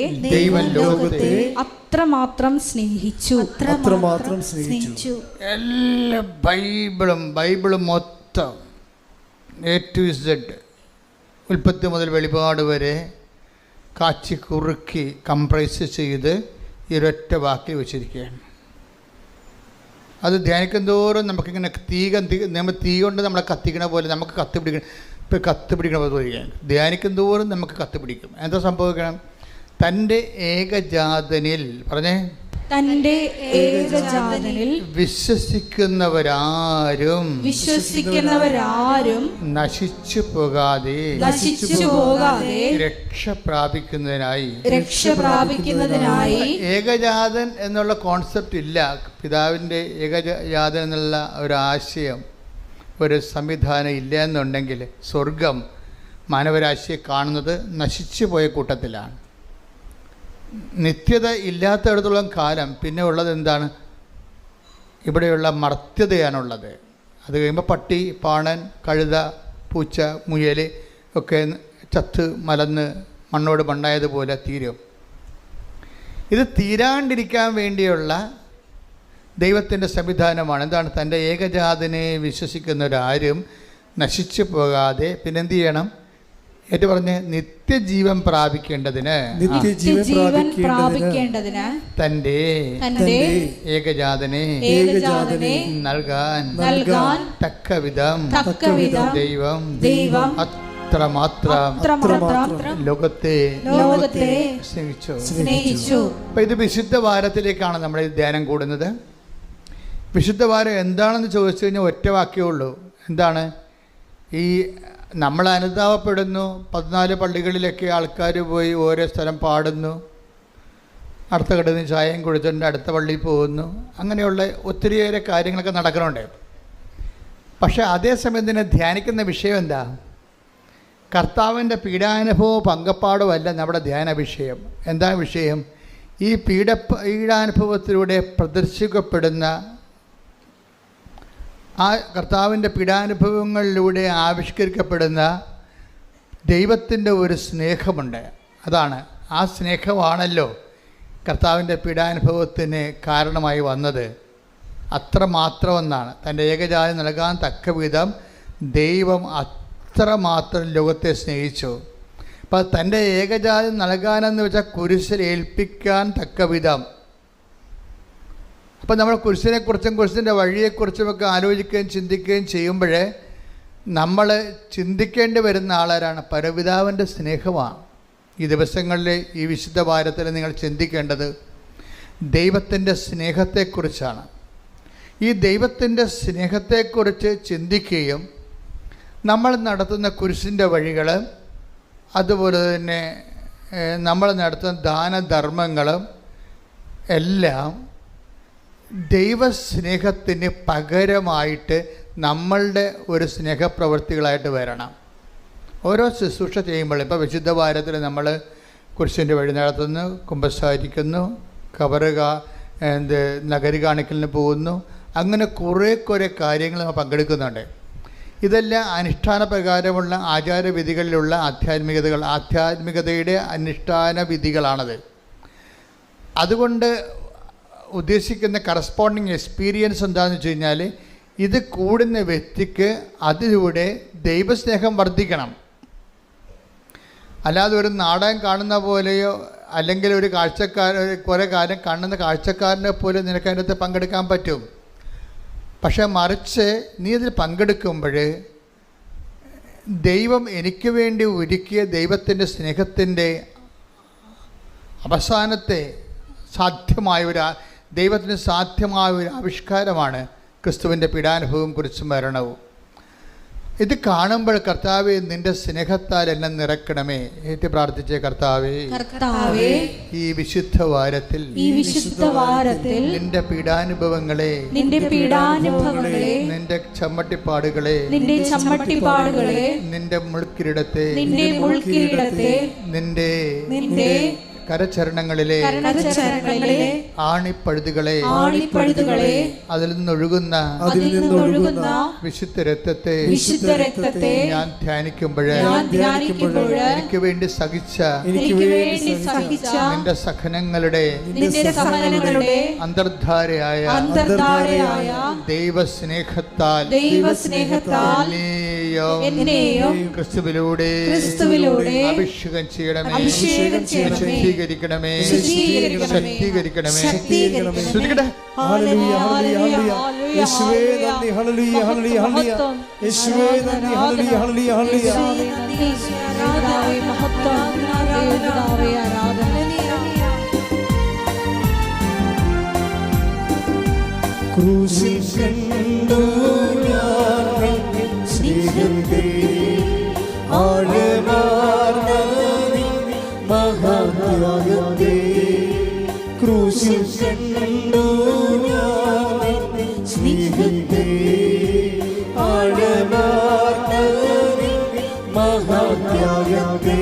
അത്രമാത്രം സ്നേഹിച്ചു. എല്ലാ ബൈബിളും മൊത്തം A to Z, ഉൽപ്പത്തി മുതൽ വെളിപാട് വരെ കാച്ചി കുറുക്കി കംപ്രൈസ് ചെയ്ത് ഈ ഒരൊറ്റ വാക്കിൽ വെച്ചിരിക്കുകയാണ്. അത് ധ്യാനിക്കും തോറും നമുക്കിങ്ങനെ നമ്മൾ തീ കൊണ്ട് നമ്മളെ കത്തിക്കണ പോലെ നമുക്ക് കത്തിപ്പിടിക്കണ പോലെ തോന്നിക്കുകയാണ്. ധ്യാനിക്കും തോറും നമുക്ക് കത്തിപ്പിടിക്കും. എന്താ സംഭവിക്കണം? തൻ്റെ ഏകജാതനിൽ തന്റെ ഏകജാതനിൽ വിശ്വസിക്കുന്നവരാരും നശിച്ചു പോകാതെ രക്ഷ പ്രാപിക്കുന്നതിനായി ഏകജാതൻ എന്നുള്ള കോൺസെപ്റ്റ് ഇല്ല. പിതാവിൻ്റെ ഏകജാതൻ എന്നുള്ള ഒരു ആശയം, ഒരു സംവിധാനം ഇല്ല എന്നുണ്ടെങ്കിൽ സ്വർഗം മാനവരാശിയെ കാണുന്നത് നശിച്ചു പോയ കൂട്ടത്തിലാണ്. നിത്യത ഇല്ലാത്തയിടത്തോളം കാലം പിന്നെ ഉള്ളത് എന്താണ്? ഇവിടെയുള്ള മർത്യതയാണുള്ളത്. അത് കഴിയുമ്പോൾ പട്ടി, പാണൻ, കഴുത, പൂച്ച, മുയൽ ഒക്കെ ചത്ത് മലന്ന് മണ്ണോട് മണ്ണായതുപോലെ തീരും. ഇത് തീരാണ്ടിരിക്കാൻ വേണ്ടിയുള്ള ദൈവത്തിൻ്റെ സംവിധാനമാണ്. എന്താണ്? തൻ്റെ ഏകജാതനെ വിശ്വസിക്കുന്നവരാരും നശിച്ചു പോകാതെ പിന്നെന്ത് ചെയ്യണം? ഏറ്റു പറഞ്ഞ് നിത്യജീവൻ പ്രാപിക്കേണ്ടതിന് തൻ്റെ ഏകജാതനെ നൽകാൻ തക്കവിധം ദൈവം അത്രമാത്രം ലോകത്തെ സ്നേഹിച്ചു. അപ്പം ഇത് വിശുദ്ധ വാരത്തിലേക്കാണ് നമ്മൾ ഈ ധ്യാനം കൂടുന്നത്. വിശുദ്ധ വാരം എന്താണെന്ന് ചോദിച്ചു കഴിഞ്ഞാൽ ഒറ്റ വാക്യമേ ഉള്ളൂ. എന്താണ്? ഈ നമ്മൾ അനുതാപപ്പെടുന്നു, 14 പള്ളികളിലൊക്കെ ആൾക്കാർ പോയി ഓരോ സ്ഥലം പാടുന്നു, അടുത്ത കടന്ന് ചായയും കുടിച്ചിട്ടുണ്ട്, അടുത്ത പള്ളിയിൽ പോകുന്നു, അങ്ങനെയുള്ള ഒത്തിരിയേറെ കാര്യങ്ങളൊക്കെ നടക്കുന്നുണ്ട്. പക്ഷേ അതേസമയം തന്നെ ധ്യാനിക്കുന്ന വിഷയം എന്താ? കർത്താവിൻ്റെ പീഡാനുഭവവും പങ്കപ്പാടുമല്ല നമ്മുടെ ധ്യാന വിഷയം. എന്താ വിഷയം? ഈ പീഡാനുഭവത്തിലൂടെ പ്രദർശിക്കപ്പെടുന്ന ആ കർത്താവിൻ്റെ പീഡാനുഭവങ്ങളിലൂടെ ആവിഷ്കരിക്കപ്പെടുന്ന ദൈവത്തിൻ്റെ ഒരു സ്നേഹമുണ്ട്. അതാണ്, ആ സ്നേഹമാണല്ലോ കർത്താവിൻ്റെ പീഡാനുഭവത്തിന് കാരണമായി വന്നത്. അത്രമാത്രമെന്നാണ്, തൻ്റെ ഏകജാതി നൽകാൻ തക്ക വിധം ദൈവം അത്രമാത്രം ലോകത്തെ സ്നേഹിച്ചു. അപ്പോൾ തൻ്റെ ഏകജാതി നൽകാനെന്ന് വെച്ചാൽ കുരിശിൽ ഏൽപ്പിക്കാൻ തക്ക വിധം. അപ്പം നമ്മൾ കുരിശിനെക്കുറിച്ചും കുരിശിൻ്റെ വഴിയെക്കുറിച്ചുമൊക്കെ ആലോചിക്കുകയും ചിന്തിക്കുകയും ചെയ്യുമ്പോൾ നമ്മൾ ചിന്തിക്കേണ്ടി വരുന്ന ആളാരാണ്? പരപിതാവിൻ്റെ സ്നേഹമാണ്. ഈ ദിവസങ്ങളിൽ ഈ വിശുദ്ധ വാരത്തിൽ നിങ്ങൾ ചിന്തിക്കേണ്ടത് ദൈവത്തിൻ്റെ സ്നേഹത്തെക്കുറിച്ചാണ്. ഈ ദൈവത്തിൻ്റെ സ്നേഹത്തെക്കുറിച്ച് ചിന്തിക്കുകയും നമ്മൾ നടത്തുന്ന കുരിശിൻ്റെ വഴികൾ, അതുപോലെ തന്നെ നമ്മൾ നടത്തുന്ന ദാനധർമ്മങ്ങളും എല്ലാം ദൈവസ്നേഹത്തിന് പകരമായിട്ട് നമ്മളുടെ ഒരു സ്നേഹപ്രവൃത്തികളായിട്ട് വരണം. ഓരോ ശുശ്രൂഷ ചെയ്യുമ്പോൾ, ഇപ്പോൾ വിശുദ്ധ വാരത്തിൽ നമ്മൾ കുരിശിൻ്റെ വഴി നടത്തുന്നു, കുമ്പസാരിക്കുന്നു, നഗരി കാണിക്കലിന് പോകുന്നു, അങ്ങനെ കുറേ കാര്യങ്ങൾ നമ്മൾ പങ്കെടുക്കുന്നുണ്ട്. ഇതെല്ലാം അനുഷ്ഠാന പ്രകാരമുള്ള ആചാരവിധികളിലുള്ള ആധ്യാത്മികതയുടെ അനുഷ്ഠാന വിധികളാണത്. അതുകൊണ്ട് ഉദ്ദേശിക്കുന്ന കറസ്പോണ്ടിങ് എക്സ്പീരിയൻസ് എന്താണെന്ന് വെച്ച് കഴിഞ്ഞാൽ, ഇത് കൂടുന്ന വ്യക്തിക്ക് അതിലൂടെ ദൈവസ്നേഹം വർദ്ധിക്കണം. അല്ലാതെ ഒരു നാടകം കാണുന്ന പോലെയോ അല്ലെങ്കിൽ ഒരു കുറേ കാര്യം കാണുന്ന കാഴ്ചക്കാരനെ പോലെ നിനക്ക് അതിനകത്ത് പങ്കെടുക്കാൻ പറ്റും. പക്ഷേ മറിച്ച് നീ ഇതിൽ പങ്കെടുക്കുമ്പോൾ ദൈവം എനിക്ക് വേണ്ടി ഒരുക്കിയ ദൈവത്തിൻ്റെ സ്നേഹത്തിൻ്റെ അവസാനത്തെ ദൈവത്തിന് സാധ്യമായ ഒരു ആവിഷ്കാരമാണ് ക്രിസ്തുവിൻ്റെ പീഡാനുഭവവും കുരിശും മരണവും. ഇത് കാണുമ്പോൾ കർത്താവേ, നിന്റെ സ്നേഹത്താൽ എന്നെ നിറക്കണമേ എന്ന് പ്രാർത്ഥിച്ചേ. കർത്താവേ, ഈ വിശുദ്ധ വാരത്തിൽ നിന്റെ പീഡാനുഭവങ്ങളെ, നിന്റെ ചമ്മട്ടിപ്പാടുകളെ, നിന്റെ മുൾക്കിരീടത്തെ, നിന്റെ കരചരണങ്ങളിലെ ആണിപ്പഴുതുകളെ, അതിൽ നിന്നൊഴുകുന്ന വിശുദ്ധ രക്തത്തെ ഞാൻ ധ്യാനിക്കുമ്പോൾ എനിക്ക് വേണ്ടി സഹിച്ച നിന്റെ സഹനങ്ങളുടെ അന്തർധാരയായ ദൈവസ്നേഹത്താൽ ക്രിസ്തുവിലൂടെ അഭിഷേകം ചെയ്യണമേ, ശക്തീകരിക്കണമേ. ശ്രദ്ധിക്കട്ടെ. യേശുവേ നന്ദി, ഹല്ലേലൂയ, ഹല്ലേലൂയ, ഹല്ലേലൂയ. യേശുവേ നന്ദി, ഹല്ലേലൂയ, ഹല്ലേലൂയ, ഹല്ലേലൂയ. ക്രൂശിൽ കണ്ടു ഞാൻ സ്നേഹത്തെ, ആഴമാർന്ന മഹാത്യാഗത്തെ. ക്രൂശിൽ കണ്ടു ഞാൻ സ്നേഹത്തെ, ആഴമാർന്ന മഹാത്യാഗത്തെ.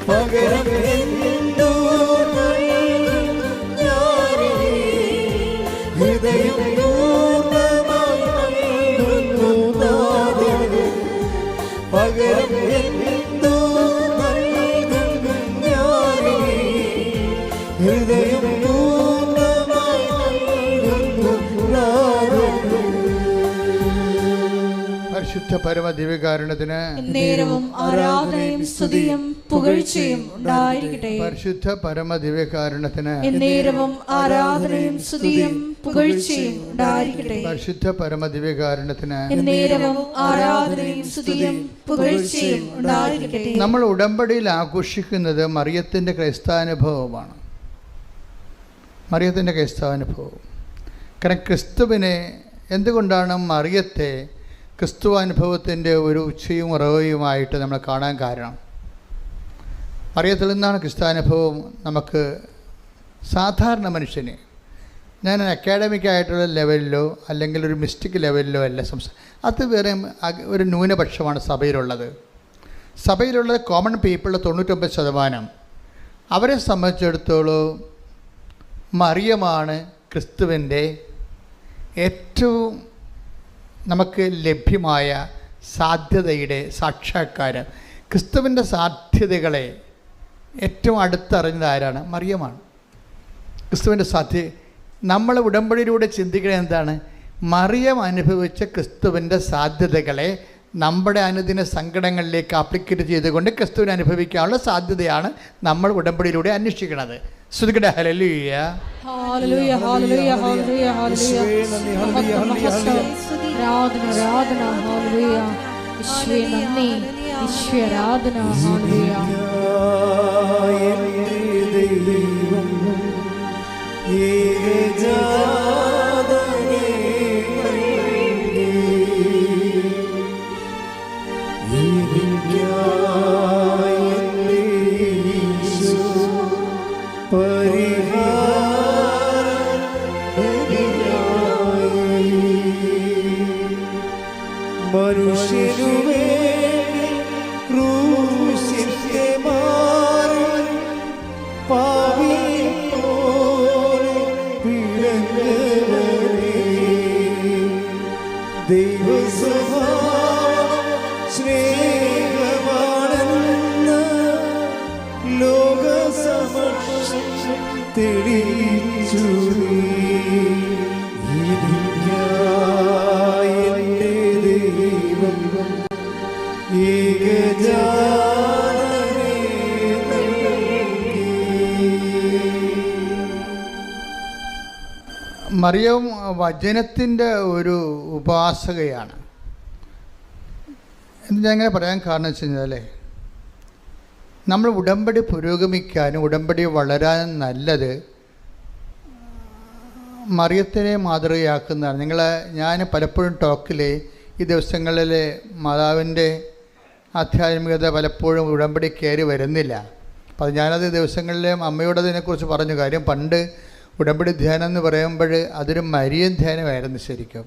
പകരം എന്തു ഞാനേ, ഹൃദയം പൂർണ്ണമായി പരിശുദ്ധ പരമ ദിവ്യകാരുണ്യത്തിന് നേരവും ആരാധനയും സ്തുതിയും പുകഴ്ചയും ഉണ്ടായിരിക്കട്ടെ. പരിശുദ്ധ പരമ ദിവ്യകാരുണ്യത്തിന് നേരവും ആരാധനയും സ്തുതിയും പുകഴ്ചയും ഉണ്ടായിരിക്കട്ടെ. പരിശുദ്ധ പരമ ദിവ്യകാരുണ്യത്തിന് നേരവും ആരാധനയും സ്തുതിയും പുകഴ്ചയും ഉണ്ടായിരിക്കട്ടെ. നമ്മൾ ഉടമ്പടിയിൽ ആഘോഷിക്കുന്നത് മറിയത്തിൻ്റെ ക്രൈസ്താനുഭവമാണ്. മറിയത്തിൻ്റെ ക്രൈസ്താനുഭവം. കാരണം ക്രിസ്തുവിനെ എന്തുകൊണ്ടാണ് മറിയത്തെ ക്രിസ്തുവാനുഭവത്തിൻ്റെ ഒരു ഉച്ചയും ഉറവയുമായിട്ട് നമ്മൾ കാണാൻ കാരണം? മറിയത്തിൽ നിന്നാണ് ക്രിസ്തുവാനുഭവം നമുക്ക് സാധാരണ മനുഷ്യന്, ഞാൻ അക്കാഡമിക് ആയിട്ടുള്ള ലെവലിലോ അല്ലെങ്കിൽ ഒരു മിസ്റ്റിക് ലെവലിലോ അല്ല അത് വേറെ ഒരു ന്യൂനപക്ഷമാണ് സഭയിലുള്ളത്. സഭയിലുള്ള കോമൺ പീപ്പിളിൽ 99% അവരെ സംബന്ധിച്ചിടത്തോളം മറിയമാണ് ക്രിസ്തുവിൻ്റെ ഏറ്റവും നമുക്ക് ലഭ്യമായ സാധ്യതയുടെ സാക്ഷാത്കാരം. ക്രിസ്തുവിൻ്റെ സാധ്യതകളെ ഏറ്റവും അടുത്തറിഞ്ഞത് ആരാണ്? മറിയമാണ്. ക്രിസ്തുവിൻ്റെ നമ്മൾ ഉടമ്പടിയിലൂടെ ചിന്തിക്കുന്നത് എന്താണ്? മറിയം അനുഭവിച്ച ക്രിസ്തുവിൻ്റെ സാധ്യതകളെ നമ്മുടെ അനുദിന സങ്കടങ്ങളിലേക്ക് ആപ്ലിക്കേറ്റ് ചെയ്തുകൊണ്ട് ക്രിസ്തുവിനെ അനുഭവിക്കാനുള്ള സാധ്യതയാണ് നമ്മൾ ഉടമ്പടിയിലൂടെ അന്വേഷിക്കുന്നത്. ശ്രുതികട ഹല്ലേലൂയ. ഹല്ലേലൂയ ഹല്ലേലൂയ ഹല്ലേലൂയ ഹല്ലേലൂയ. ആരാധന ആരാധന ഹല്ലേലൂയ. യേശുവേ നന്ദി, യേശുവേ ആരാധന ഹല്ലേലൂയ. മറിയം വചനത്തിൻ്റെ ഒരു ഉപാസകയാണ് എന്ന് ഞാൻ അങ്ങനെ പറയാൻ കാരണം വെച്ച് കഴിഞ്ഞാൽ, നമ്മൾ ഉടമ്പടി പുരോഗമിക്കാനും ഉടമ്പടി വളരാനും നല്ലത് മറിയത്തിനെ മാതൃകയാക്കുന്നതാണ്. ഞാൻ പലപ്പോഴും ടോക്കിൽ ഈ ദിവസങ്ങളിൽ മാതാവിൻ്റെ ആധ്യാത്മികത പലപ്പോഴും ഉടമ്പടി കയറി വരുന്നില്ല. അപ്പോൾ ഞാനത് ദിവസങ്ങളിൽ അമ്മയോട് അതിനെക്കുറിച്ച് പറഞ്ഞു. കാര്യം പണ്ട് ഉടമ്പടി ധ്യാനം എന്ന് പറയുമ്പോൾ അതൊരു മരിയൻ ധ്യാനമായിരുന്നു ശരിക്കും.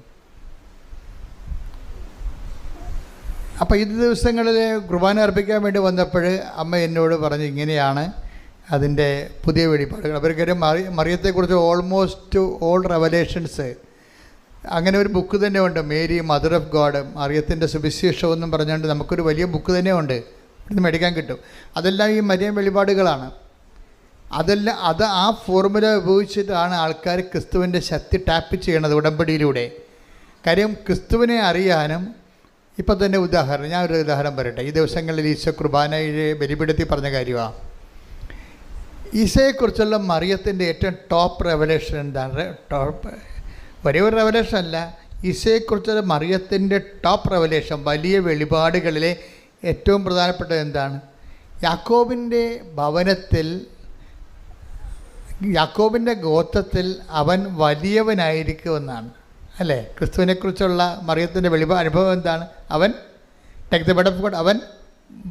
അപ്പോൾ ഈ ദിവസങ്ങളിൽ കുർബാന അർപ്പിക്കാൻ വേണ്ടി വന്നപ്പോൾ അമ്മ എന്നോട് പറഞ്ഞു ഇങ്ങനെയാണ് അതിൻ്റെ പുതിയ വെളിപ്പാടുകൾ. അവർക്കൊരു മറിയത്തെക്കുറിച്ച് ഓൾമോസ്റ്റ് ഓൾ റെവലേഷൻസ് അങ്ങനെ ഒരു ബുക്ക് തന്നെ ഉണ്ട്, മേരി മദർ ഓഫ് ഗോഡ്, മറിയത്തിൻ്റെ സുവിശേഷം എന്നും പറഞ്ഞുകൊണ്ട് നമുക്കൊരു വലിയ ബുക്ക് തന്നെ ഉണ്ട്, ഇവിടുന്ന് മേടിക്കാൻ കിട്ടും. അതെല്ലാം ഈ മരിയൻ വെളിപാടുകളാണ്. അത് ആ ഫോർമുല ഉപയോഗിച്ചിട്ടാണ് ആൾക്കാർ ക്രിസ്തുവിൻ്റെ ശക്തി ടാപ്പ് ചെയ്യണത് ഉടമ്പടിയിലൂടെ. കാര്യം ക്രിസ്തുവിനെ അറിയാനും ഇപ്പം തന്നെ ഞാനൊരു ഉദാഹരണം പറയട്ടെ. ഈ ദിവസങ്ങളിൽ ഈശോ കുർബാനയിലെ ബലിപീഠത്തിൽ പറഞ്ഞ കാര്യമാണ്. ഈശോയെക്കുറിച്ചുള്ള മറിയത്തിൻ്റെ ഏറ്റവും ടോപ്പ് റെവലേഷൻ എന്താണ്? ഒരേ ഒരു റെവലേഷൻ അല്ല, ഈശോയെക്കുറിച്ചുള്ള മറിയത്തിൻ്റെ ടോപ്പ് റെവലേഷൻ, വലിയ വെളിപാടുകളിലെ ഏറ്റവും പ്രധാനപ്പെട്ടത് എന്താണ്? യാക്കോബിൻ്റെ ഭവനത്തിൽ, യാക്കോബിൻ്റെ ഗോത്രത്തിൽ അവൻ വലിയവനായിരിക്കുമെന്നാണ് അല്ലേ? ക്രിസ്തുവിനെക്കുറിച്ചുള്ള മറിയത്തിൻ്റെ അനുഭവം എന്താണ്? അവൻ അവൻ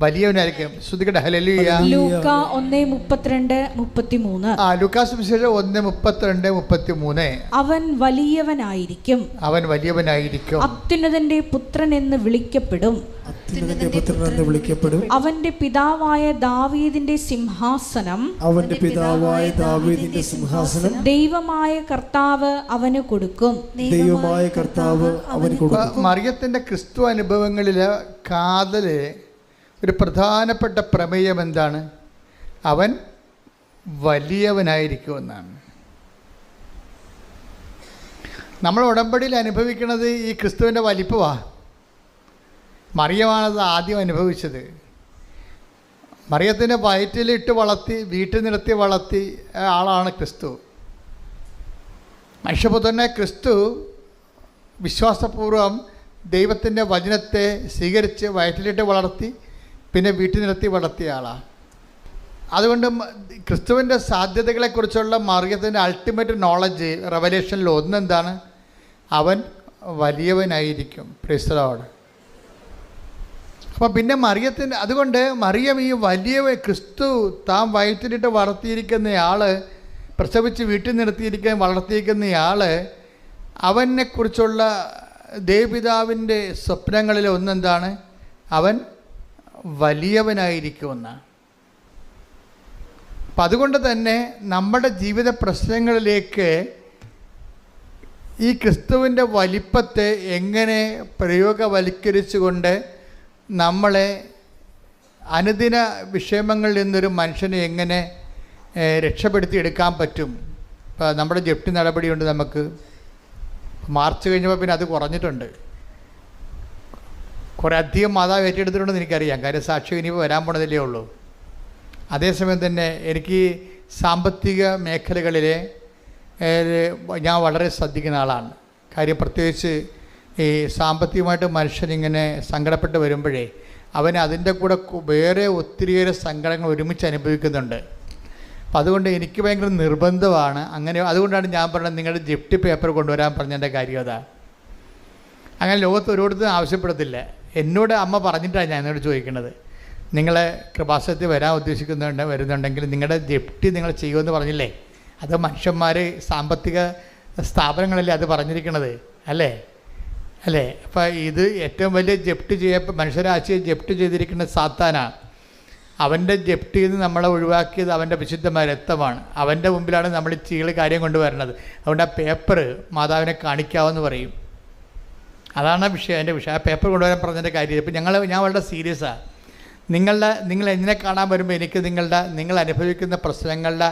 വലിയവനായിരിക്കും. ശ്രുതികട്ടെ ഹല്ലേലൂയ. ലൂക്കാ 1:32-33. ലൂക്കാസ് സുവിശേഷം 1:32-33. അവൻ വലിയവനായിരിക്കും, അത്യുന്നതന്റെ പുത്രൻ എന്ന് വിളിക്കപ്പെടും, അവന്റെ പിതാവായ ദാവീദിന്റെ സിംഹാസനം ദൈവമായ കർത്താവ് അവന് കൊടുക്കും. മറിയത്തിന്റെ ക്രിസ്തു അനുഭവങ്ങളിലെ കാതല് ഒരു പ്രധാനപ്പെട്ട പ്രമേയം എന്താണ്? അവൻ വലിയവനായിരിക്കുമെന്നാണ്. നമ്മൾ ഉടമ്പടിയിൽ അനുഭവിക്കുന്നത് ഈ ക്രിസ്തുവിൻ്റെ വലിപ്പമാണ്. മറിയമാണത് ആദ്യം അനുഭവിച്ചത്. മറിയത്തിൻ്റെ വയറ്റിലിട്ട് വളർത്തി വീട്ടിൽ നിർത്തി വളർത്തി ആളാണ് ക്രിസ്തു. മനുഷ്യപുത്രനെ ക്രിസ്തു വിശ്വാസപൂർവം ദൈവത്തിൻ്റെ വചനത്തെ സ്വീകരിച്ച് വയറ്റിലിട്ട് വളർത്തി പിന്നെ വീട്ടിൽ നിർത്തി വളർത്തിയ ആളാണ്. അതുകൊണ്ട് ക്രിസ്തുവിൻ്റെ സാധ്യതകളെക്കുറിച്ചുള്ള മറിയത്തിൻ്റെ അൾട്ടിമേറ്റ് നോളജ് റെവലേഷനിൽ ഒന്നെന്താണ്? അവൻ വലിയവനായിരിക്കും. Praise the Lord. അപ്പോൾ പിന്നെ മറിയത്തിൻ്റെ അതുകൊണ്ട് മറിയം ഈ വലിയ ക്രിസ്തു താൻ വയറ്റിലിട്ട് വളർത്തിയിരിക്കുന്നയാൾ, പ്രസവിച്ച് വീട്ടിൽ വളർത്തിയിരിക്കുന്നയാൾ, അവനെക്കുറിച്ചുള്ള ദേവപിതാവിൻ്റെ സ്വപ്നങ്ങളിൽ ഒന്നെന്താണ്? അവൻ വലിയവനായിരിക്കുമെന്നാണ്. അപ്പം അതുകൊണ്ട് തന്നെ നമ്മുടെ ജീവിത പ്രശ്നങ്ങളിലേക്ക് ഈ ക്രിസ്തുവിൻ്റെ വലിപ്പത്തെ എങ്ങനെ പ്രയോഗവൽക്കരിച്ചുകൊണ്ട് നമ്മളെ അനുദിന വിഷമങ്ങളിൽ നിന്നൊരു മനുഷ്യനെ എങ്ങനെ രക്ഷപ്പെടുത്തിയെടുക്കാൻ പറ്റും? ഇപ്പോൾ നമ്മുടെ ജപ്തി നടപടിയുണ്ട്. നമുക്ക് മാർച്ച് കഴിഞ്ഞപ്പോൾ പിന്നെ അത് കുറഞ്ഞിട്ടുണ്ട്. കുറേ അധികം മാതാവ് ഏറ്റെടുത്തിട്ടുണ്ടെന്ന് എനിക്കറിയാം. കാര്യം സാക്ഷ്യം ഇനിയിപ്പോൾ വരാൻ പോണതല്ലേ ഉള്ളൂ. അതേസമയം തന്നെ എനിക്ക് സാമ്പത്തിക മേഖലകളിലെ ഞാൻ വളരെ ശ്രദ്ധിക്കുന്ന ആളാണ്. കാര്യം പ്രത്യേകിച്ച് ഈ സാമ്പത്തികമായിട്ട് മനുഷ്യനിങ്ങനെ സങ്കടപ്പെട്ട് വരുമ്പോഴേ അവന് അതിൻ്റെ കൂടെ വേറെ ഒത്തിരിയേറെ സങ്കടങ്ങൾ ഒരുമിച്ച് അനുഭവിക്കുന്നുണ്ട്. അപ്പം അതുകൊണ്ട് എനിക്ക് ഭയങ്കര നിർബന്ധമാണ് അങ്ങനെ. അതുകൊണ്ടാണ് ഞാൻ പറഞ്ഞത് നിങ്ങളുടെ ജപ്തി പേപ്പർ കൊണ്ടുവരാൻ പറഞ്ഞതിൻ്റെ കാര്യം അതാ. അങ്ങനെ ലോകത്ത് ഒരിടത്തും ആവശ്യപ്പെടത്തില്ല. എന്നോട് അമ്മ പറഞ്ഞിട്ടാണ് ഞാൻ എന്നോട് ചോദിക്കുന്നത്, നിങ്ങൾ കൃപാസനത്തിൽ വരാൻ വരുന്നുണ്ടെങ്കിൽ നിങ്ങളുടെ ജപ്തി നിങ്ങൾ ചെയ്യുമെന്ന് പറഞ്ഞില്ലേ? അത് മനുഷ്യന്മാർ സാമ്പത്തിക സ്ഥാപനങ്ങളല്ലേ അത് പറഞ്ഞിരിക്കണത്, അല്ലേ? അപ്പോൾ ഇത് ഏറ്റവും വലിയ ജപ്തി മനുഷ്യരാശിയെ ജപ്തി ചെയ്തിരിക്കുന്ന സാത്താനാണ്. അവൻ്റെ ജപ്തിയിൽ നിന്ന് നമ്മളെ ഒഴിവാക്കിയത് അവൻ്റെ വിശുദ്ധമായ രക്തമാണ്. അവൻ്റെ മുമ്പിലാണ് നമ്മൾ ഈ കാര്യം കൊണ്ടുവരുന്നത്. അതുകൊണ്ട് ആ പേപ്പർ മാതാവിനെ കാണിക്കാമെന്ന് പറയും. അതാണ് വിഷയം, എൻ്റെ വിഷയം. ആ പേപ്പർ കൊണ്ടുവരാൻ പറഞ്ഞതിൻ്റെ കാര്യം. ഇപ്പം ഞാൻ വളരെ സീരിയസാണ്. നിങ്ങൾ എന്നെ കാണാൻ വരുമ്പോൾ എനിക്ക് നിങ്ങൾ അനുഭവിക്കുന്ന പ്രശ്നങ്ങളുടെ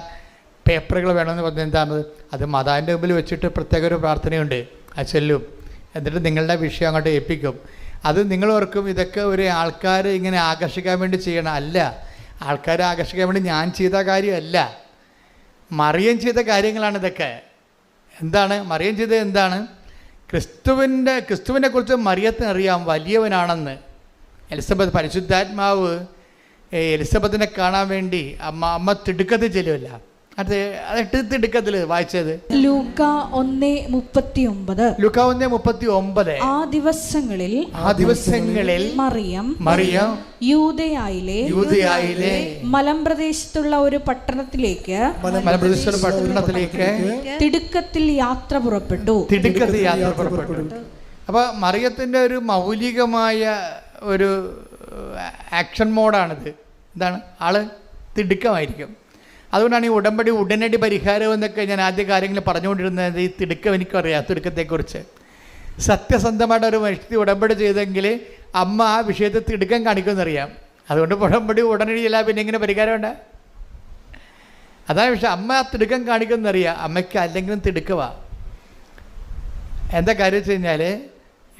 പേപ്പറുകൾ വേണമെന്ന് പറഞ്ഞാൽ എന്താണ്? അത് മാതാവിൻ്റെ മുമ്പിൽ വെച്ചിട്ട് പ്രത്യേക ഒരു പ്രാർത്ഥനയുണ്ട്, അത് ചെല്ലും. എന്നിട്ട് നിങ്ങളുടെ വിഷയം അങ്ങോട്ട് ഏൽപ്പിക്കും. അത് നിങ്ങൾ ഓർക്കും ഇതൊക്കെ ഒരു ആൾക്കാർ ഇങ്ങനെ ആകർഷിക്കാൻ വേണ്ടി ചെയ്യണം. അല്ല, ആൾക്കാരെ ആകർഷിക്കാൻ വേണ്ടി ഞാൻ ചെയ്ത കാര്യമല്ല, മറിയം ചെയ്ത കാര്യങ്ങളാണ് ഇതൊക്കെ. എന്താണ് മറിയം ചെയ്തത്? എന്താണ്? ക്രിസ്തുവിനെ കുറിച്ച് മറിയത്തിന് അറിയാം വലിയവനാണെന്ന്. എലിസബത്ത് പരിശുദ്ധാത്മാവ് എലിസബത്തിനെ കാണാൻ വേണ്ടി അമ്മ തിടുക്കത്തിൽ ചെല്ലുമല്ല. അത് തിടുക്കത്തിൽ വായിച്ചത് ലൂക്ക 1:39. ലൂക്ക 1:39. ആ ദിവസങ്ങളിൽ മറിയം യൂദയായിലെ മലമ്പ്രദേശത്തുള്ള ഒരു പട്ടണത്തിലേക്ക് തിടുക്കത്തിൽ യാത്ര പുറപ്പെട്ടു. അപ്പോൾ മറിയത്തിൻ്റെ ഒരു മൗലികമായ ഒരു ആക്ഷൻ മോഡാണിത്. എന്താണ്? ആള് തിടുക്കമായിരിക്കും. അതുകൊണ്ടാണ് ഈ ഉടനടി പരിഹാരം എന്നൊക്കെ ഞാൻ ആദ്യ കാര്യങ്ങൾ പറഞ്ഞുകൊണ്ടിരുന്നത്. ഈ തിടുക്കം എനിക്കറിയാം, തിടുക്കത്തെക്കുറിച്ച്. സത്യസന്ധമായിട്ട് ഒരു വ്യക്തി ഉടമ്പടി ചെയ്തെങ്കിൽ അമ്മ ആ വിഷയത്തിൽ തിടുക്കം കാണിക്കുമെന്നറിയാം. അതുകൊണ്ട് ഉടനടി ഇല്ല, പിന്നെ ഇങ്ങനെ പരിഹാരമുണ്ട്. അതാണ് വിഷയം. അമ്മ ആ തിടുക്കം കാണിക്കുമെന്നറിയാം. അമ്മയ്ക്ക് അല്ലെങ്കിലും തിടുക്കമാണ്. എന്താ കാര്യം വെച്ച് കഴിഞ്ഞാൽ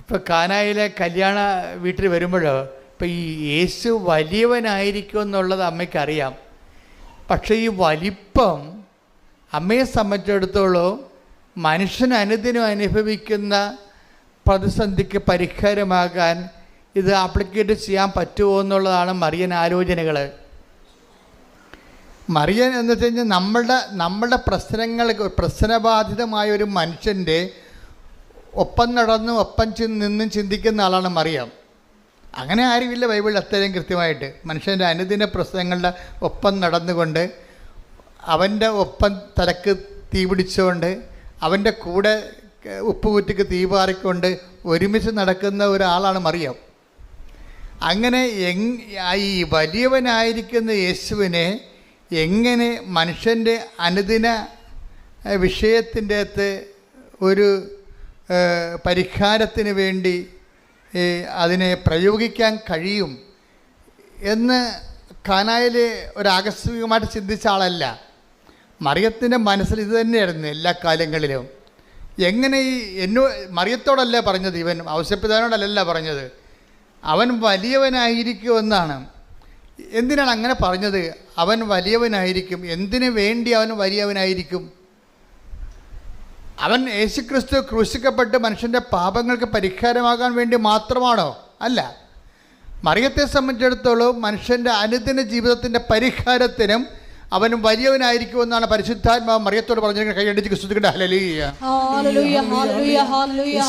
ഇപ്പോൾ കാനായിലെ കല്യാണ വീട്ടിൽ വരുമ്പോഴോ ഇപ്പോൾ ഈ യേശു വലിയവനായിരിക്കും എന്നുള്ളത് അമ്മയ്ക്കറിയാം. പക്ഷേ ഈ വലിപ്പം അമ്മയെ സംബന്ധിച്ചിടത്തോളം മനുഷ്യൻ അനുദിനം അനുഭവിക്കുന്ന പ്രതിസന്ധിക്ക് പരിഹാരമാകാൻ ഇത് ആപ്ലിക്കേറ്റ് ചെയ്യാൻ പറ്റുമോ എന്നുള്ളതാണ് മറിയൻ ആലോചനകൾ. മറിയൻ എന്ന് വെച്ച് കഴിഞ്ഞാൽ നമ്മളുടെ പ്രശ്നബാധിതമായ ഒരു മനുഷ്യൻ്റെ ഒപ്പം നടന്നും ഒപ്പം നിന്നും ചിന്തിക്കുന്ന ആളാണ് മറിയം. അങ്ങനെ ആരുമില്ല ബൈബിളിൽ അത്രയും കൃത്യമായിട്ട്. മനുഷ്യൻ്റെ അനുദിന പ്രശ്നങ്ങളുടെ ഒപ്പം നടന്നുകൊണ്ട് അവൻ്റെ ഒപ്പം തലക്ക് തീ പിടിച്ചുകൊണ്ട് അവൻ്റെ കൂടെ ഉപ്പുകുറ്റിക്ക് തീ പാറിക്കൊണ്ട് ഒരുമിച്ച് നടക്കുന്ന ഒരാളാണ് മറിയം. അങ്ങനെ ഈ വലിയവനായിരിക്കുന്ന യേശുവിനെ എങ്ങനെ മനുഷ്യൻ്റെ അനുദിന വിഷയത്തിൻ്റെ അകത്ത് ഒരു പരിഹാരത്തിന് വേണ്ടി അതിനെ പ്രയോഗിക്കാൻ കഴിയും എന്ന് കാനായിലെ ഒരാകസ്മികമായിട്ട് ചിന്തിച്ച ആളല്ല. മറിയത്തിൻ്റെ മനസ്സിൽ ഇത് തന്നെയായിരുന്നു എല്ലാ കാലങ്ങളിലും. എങ്ങനെ മറിയത്തോടല്ല പറഞ്ഞത്, ഇവൻ ഔസേപ്പിതാവിനോടല്ല പറഞ്ഞത്. അവൻ വലിയവനായിരിക്കുമെന്നാണ്. എന്തിനാണ് അങ്ങനെ പറഞ്ഞത്? അവൻ വലിയവനായിരിക്കും. എന്തിനു വേണ്ടി അവൻ വലിയവനായിരിക്കും? അവൻ യേശുക്രിസ്തു ക്രൂശിക്കപ്പെട്ട് മനുഷ്യൻ്റെ പാപങ്ങൾക്ക് പരിഹാരമാകാൻ വേണ്ടി മാത്രമാണോ? അല്ല. മറിയത്തെ സംബന്ധിച്ചിടത്തോളം മനുഷ്യൻ്റെ അനുദിന ജീവിതത്തിൻ്റെ പരിഹാരത്തിനും അവൻ വലിയവനായിരിക്കുമെന്നാണ് പരിശുദ്ധാത്മാവ് മറിയത്തോട് പറഞ്ഞിരിക്കുന്നത്. കൈയടിച്ച് ക്രിസ്തുവിന്റെ ഹല്ലേലൂയ. ഹല്ലേലൂയ ഹല്ലേലൂയ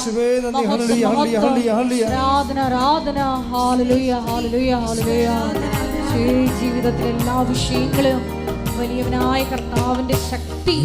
ഹല്ലേലൂയ. ആരാധന ആരാധന. ഹല്ലേലൂയ ഹല്ലേലൂയ ഹല്ലേലൂയ. ജീവിതത്തിലെ എല്ലാ വിഷയങ്ങളും വലിയവനായ കർത്താവിന്റെ ശക്തി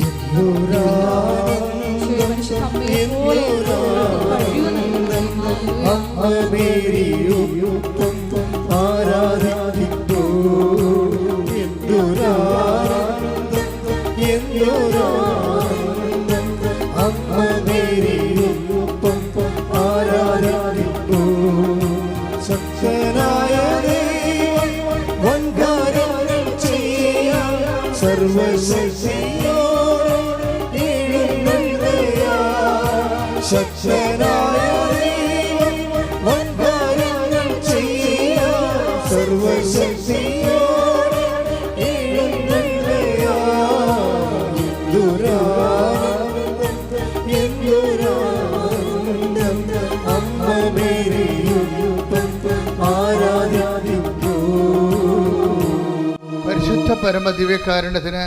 പരമദിവ്യകാരുണ്യത്തിന്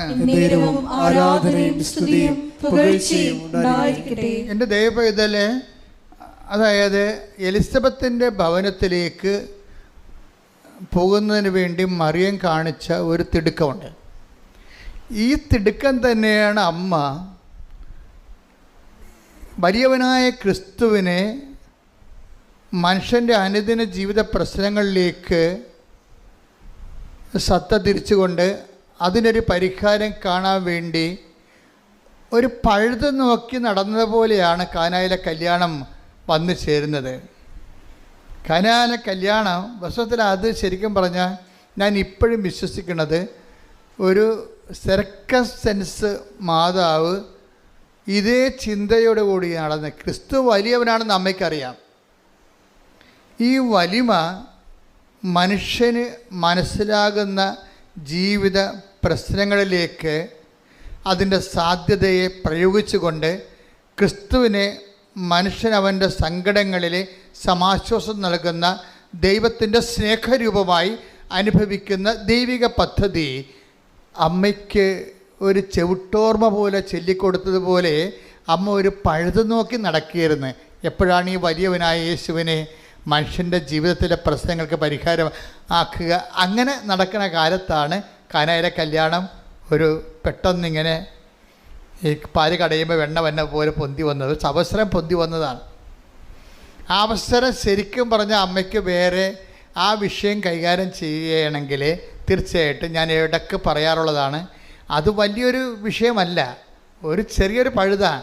ആരാധനയും സ്തുതിയും പുകഴ്ചയും ഉണ്ടായിരിക്കട്ടെ. എൻ്റെ ദൈവപൈതലെ, അതായത് എലിസബത്തിൻ്റെ ഭവനത്തിലേക്ക് പോകുന്നതിന് വേണ്ടി മറിയം കാണിച്ച ഒരു തിടുക്കമുണ്ട്. ഈ തിടുക്കം തന്നെയാണ് അമ്മ വലിയവനായ ക്രിസ്തുവിനെ മനുഷ്യൻ്റെ അനുദിന ജീവിത പ്രശ്നങ്ങളിലേക്ക് സത്ത തിരിച്ചുകൊണ്ട് അതിനൊരു പരിഹാരം കാണാൻ വേണ്ടി ഒരു പഴുത് നോക്കി നടന്നതുപോലെയാണ് കാനായിലെ കല്യാണം വന്നു ചേരുന്നത്. കാനായിലെ കല്യാണം വസ്തുതത്തിൽ അത് ശരിക്കും പറഞ്ഞാൽ ഞാൻ ഇപ്പോഴും വിശ്വസിക്കുന്നത് ഒരു സർക്കസ് സെൻസ് മാതാവ് ഇതേ ചിന്തയോടുകൂടി നടന്ന് ക്രിസ്തു വലിയവനാണെന്ന് അമ്മയ്ക്കറിയാം. ഈ വലിമ മനുഷ്യന് മനസ്സിലാകുന്ന ജീവിത പ്രശ്നങ്ങളിലേക്ക് അതിൻ്റെ സാധ്യതയെ പ്രയോഗിച്ചുകൊണ്ട് ക്രിസ്തുവിനെ മനുഷ്യൻ അവൻ്റെ സങ്കടങ്ങളിൽ സമാശ്വാസം നൽകുന്ന ദൈവത്തിൻ്റെ സ്നേഹരൂപമായി അനുഭവിക്കുന്ന ദൈവിക പദ്ധതി അമ്മയ്ക്ക് ഒരു ചെവിട്ടോർമ്മ പോലെ ചൊല്ലിക്കൊടുത്തതുപോലെ അമ്മ ഒരു പഴുതു നോക്കി നടക്കുകയായിരുന്നു. എപ്പോഴാണ് ഈ വലിയവനായ യേശുവിനെ മനുഷ്യൻ്റെ ജീവിതത്തിലെ പ്രശ്നങ്ങൾക്ക് പരിഹാരം ആക്കുക. അങ്ങനെ നടക്കുന്ന കാലത്താണ് കാനായിലെ കല്യാണം ഒരു പെട്ടെന്നിങ്ങനെ ഈ പാല് കടയുമ്പോൾ വെണ്ണ വന്ന പോലെ പൊന്തി വന്നത്, അവസരം പൊന്തി വന്നതാണ്. ആ അവസരം ശരിക്കും പറഞ്ഞ അമ്മയ്ക്ക് വേറെ ആ വിഷയം കൈകാര്യം ചെയ്യുകയാണെങ്കിൽ തീർച്ചയായിട്ടും ഞാൻ ഇടയ്ക്ക് പറയാറുള്ളതാണ്, അത് വലിയൊരു വിഷയമല്ല, ഒരു ചെറിയൊരു പഴുതാണ്.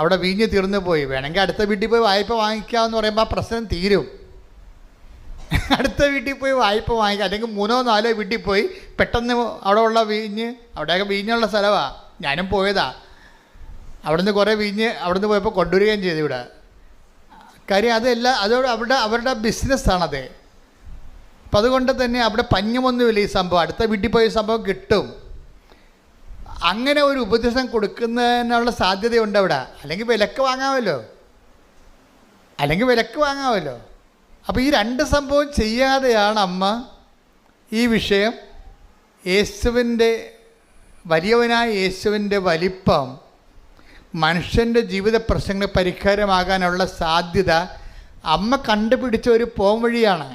അവിടെ വീഞ്ഞ് തീർന്നു പോയി, വേണമെങ്കിൽ അടുത്ത വീട്ടിൽ പോയി വായ്പ വാങ്ങിക്കാമെന്ന് പറയുമ്പോൾ ആ പ്രശ്നം തീരും. അടുത്ത വീട്ടിൽ പോയി വായ്പ വാങ്ങിക്കുക, അല്ലെങ്കിൽ 3-4 വീട്ടിൽ പോയി പെട്ടെന്ന് അവിടെ ഉള്ള വീഞ്ഞ്, അവിടെയൊക്കെ വീഞ്ഞുള്ള സ്ഥലമാണ്, ഞാനും പോയതാ. അവിടുന്ന് കുറേ വീഞ്ഞ് അവിടുന്ന് പോയപ്പോൾ കൊണ്ടുവരികയും ചെയ്തു ഇവിടെ. കാര്യം അതല്ല, അതോട് അവരുടെ ബിസിനസ്സാണത്. അപ്പം അതുകൊണ്ട് തന്നെ അവിടെ പഞ്ഞമൊന്നുമില്ല ഈ സംഭവം, അടുത്ത വീട്ടിൽ പോയി സംഭവം കിട്ടും. അങ്ങനെ ഒരു ഉപദേശം കൊടുക്കുന്നതിനുള്ള സാധ്യതയുണ്ട് അവിടെ. അല്ലെങ്കിൽ വിലക്ക് വാങ്ങാമല്ലോ. അപ്പോൾ ഈ 2 സംഭവം ചെയ്യാതെയാണ് അമ്മ ഈ വിഷയം യേശുവിൻ്റെ വലിയവനായ യേശുവിൻ്റെ വലിപ്പം മനുഷ്യൻ്റെ ജീവിത പ്രശ്നങ്ങൾ പരിഹാരമാകാനുള്ള സാധ്യത അമ്മ കണ്ടുപിടിച്ച ഒരു പോംവഴിയാണ്.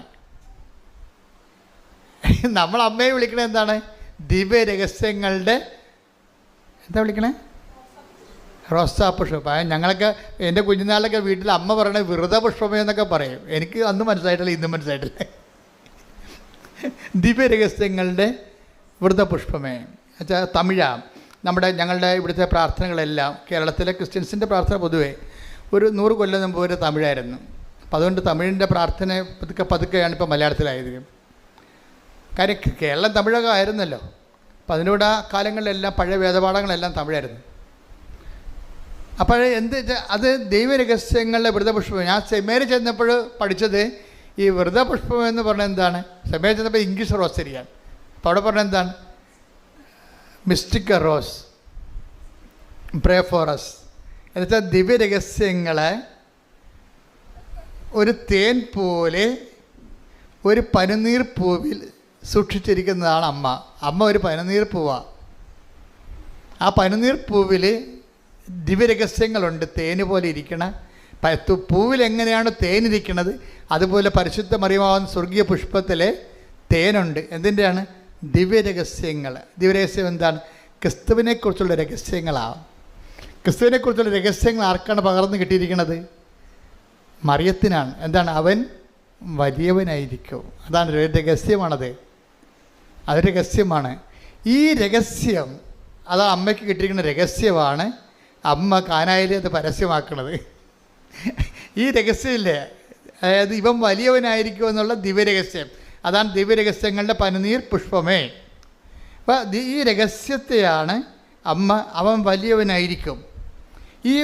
നമ്മൾ അമ്മയെ വിളിക്കണത് എന്താണ്? ദിവ്യ രഹസ്യങ്ങളുടെ എന്താ വിളിക്കണേ? റോസാപുഷ്പം. ഞങ്ങളൊക്കെ എൻ്റെ കുഞ്ഞുനാളിലൊക്കെ വീട്ടിൽ അമ്മ പറയണത് വ്രതപുഷ്പമേ എന്നൊക്കെ പറയും. എനിക്ക് അന്ന് മനസ്സിലായിട്ടില്ല, ഇന്നും മനസ്സിലായിട്ടില്ല. ദിവ്യ രഹസ്യങ്ങളുടെ വ്രതപുഷ്പമേ വെച്ചാൽ തമിഴാണ്. ഞങ്ങളുടെ ഇവിടുത്തെ പ്രാർത്ഥനകളെല്ലാം കേരളത്തിലെ ക്രിസ്ത്യൻസിൻ്റെ പ്രാർത്ഥന പൊതുവേ ഒരു 100 കൊല്ലം മുമ്പ് ഒരു തമിഴായിരുന്നു. അപ്പം അതുകൊണ്ട് തമിഴിൻ്റെ പ്രാർത്ഥന പതുക്കെയാണ് ഇപ്പോൾ മലയാളത്തിലായത്. കാര്യം കേരളം തമിഴൊക്കെ ആയിരുന്നല്ലോ. അപ്പം അതിനോട് ആ കാലങ്ങളിലെല്ലാം പഴയ വേദപാഠങ്ങളെല്ലാം തമിഴായിരുന്നു. അപ്പോൾ അത് ദൈവരഹസ്യങ്ങളുടെ വ്രതപുഷ്പം. ഞാൻ സെമിനാരിൽ ചെന്നപ്പോൾ പഠിച്ചത് ഈ വ്രതപുഷ്പം എന്ന് പറഞ്ഞാൽ എന്താണ്? സമയം ചെന്നപ്പോൾ ഇംഗ്ലീഷ് റോസ് ശരിയാണ്. അപ്പോൾ അവിടെ പറഞ്ഞാൽ എന്താണ്? Mystic rose, pray for us. എന്നുവെച്ചാൽ ദിവ്യരഹസ്യങ്ങളെ ഒരു തേൻ പോലെ ഒരു പനിനീർ പൂവിൽ സൂക്ഷിച്ചിരിക്കുന്നതാണ് അമ്മ. അമ്മ ഒരു പനിനീർ പൂവാണ്. ആ പനിനീർ പൂവിൽ ദിവ്യരഹസ്യങ്ങളുണ്ട്. തേന് പോലെ ഇരിക്കണ പൂവിൽ എങ്ങനെയാണ് തേനിരിക്കുന്നത് അതുപോലെ പരിശുദ്ധ മറിയമാവുന്ന സ്വർഗീയ പുഷ്പത്തിലെ തേനുണ്ട്. എന്തിൻ്റെയാണ്? ദിവ്യരഹസ്യങ്ങൾ. ദിവ്യരഹസ്യം എന്താണ്? ക്രിസ്തുവിനെക്കുറിച്ചുള്ള രഹസ്യങ്ങളാണ്. ക്രിസ്തുവിനെക്കുറിച്ചുള്ള രഹസ്യങ്ങൾ ആർക്കാണ് പകർന്നു കിട്ടിയിരിക്കുന്നത്? മറിയത്തിനാണ്. എന്താണ്? അവൻ വലിയവനായിരിക്കും. അതാണ് രഹസ്യമാണത്. അത് രഹസ്യമാണ്. ഈ രഹസ്യം അത് അമ്മയ്ക്ക് കിട്ടിയിരിക്കുന്ന രഹസ്യമാണ് അമ്മ കാനായിൽ അത് പരസ്യമാക്കുന്നത്. ഈ രഹസ്യമില്ലേ, അതായത് ഇവൻ വലിയവനായിരിക്കും എന്നുള്ള ദിവ്യരഹസ്യം. അതാണ് ദിവ്യരഹസ്യങ്ങളുടെ പനിനീർ പുഷ്പമേ. അപ്പം ഈ രഹസ്യത്തെയാണ് അമ്മ അവൻ വലിയവനായിരിക്കും. ഈ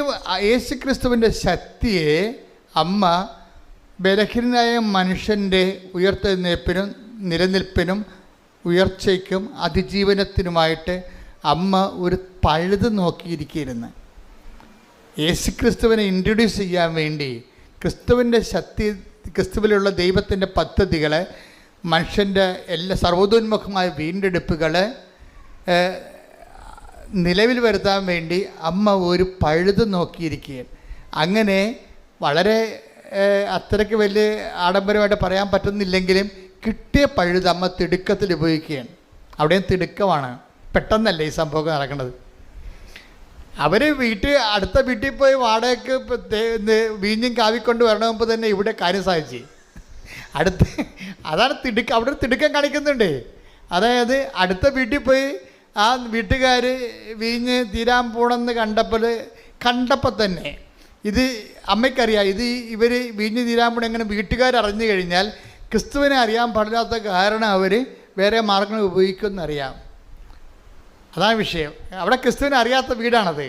യേശുക്രിസ്തുവിൻ്റെ ശക്തിയെ അമ്മ ബലഹീനനായ മനുഷ്യൻ്റെ ഉയർത്തെഴുന്നേൽപ്പിനും നിലനിൽപ്പിനും ഉയർച്ചയ്ക്കും അതിജീവനത്തിനുമായിട്ട് അമ്മ ഒരു പഴുത് നോക്കിയിരിക്കുകയായിരുന്നു. യേശുക്രിസ്തുവിനെ ഇൻട്രൊഡ്യൂസ് ചെയ്യാൻ വേണ്ടി ക്രിസ്തുവിൻ്റെ ശക്തി, ക്രിസ്തുവിലുള്ള ദൈവത്തിൻ്റെ പദ്ധതികളെ, മനുഷ്യൻ്റെ എല്ലാ സർവ്വതോന്മുഖമായ വീണ്ടെടുപ്പുകൾ നിലവിൽ വരുത്താൻ വേണ്ടി അമ്മ ഒരു പഴുത് നോക്കിയിരിക്കുകയാണ്. അങ്ങനെ വളരെ അത്രയ്ക്ക് വലിയ ആഡംബരമായിട്ട് പറയാൻ പറ്റുന്നില്ലെങ്കിലും കിട്ടിയ പഴുത് അമ്മ തിടുക്കത്തിൽ ഉപയോഗിക്കുകയാണ്. അവിടെയും തിടുക്കമാണ്, പെട്ടെന്നല്ല ഈ സംഭവം നടക്കുന്നത്. അവർ അടുത്ത വീട്ടിൽ പോയി വാടകയ്ക്ക് വീഞ്ഞും കാവിക്കൊണ്ട് വരണമെങ്കിൽ തന്നെ ഇവിടെ കാര്യം സാധിച്ചു. അതാണ് അവിടെ തിടുക്കം കാണിക്കുന്നുണ്ട്. അതായത് അടുത്ത വീട്ടിൽ പോയി ആ വീട്ടുകാർ വീഞ്ഞ് തീരാൻ പോണെന്ന് കണ്ടപ്പോൾ തന്നെ ഇത് അമ്മയ്ക്കറിയാം, ഇത് ഇവർ വീഞ്ഞ് തീരാൻ പോണ എങ്ങനെ വീട്ടുകാരറിഞ്ഞു കഴിഞ്ഞാൽ ക്രിസ്തുവിനെ അറിയാൻ പാടില്ലാത്ത കാരണം അവർ വേറെ മാർഗങ്ങൾ ഉപയോഗിക്കുമെന്നറിയാം. അതാണ് വിഷയം. അവിടെ ക്രിസ്തുവിനെ അറിയാത്ത വീടാണത്.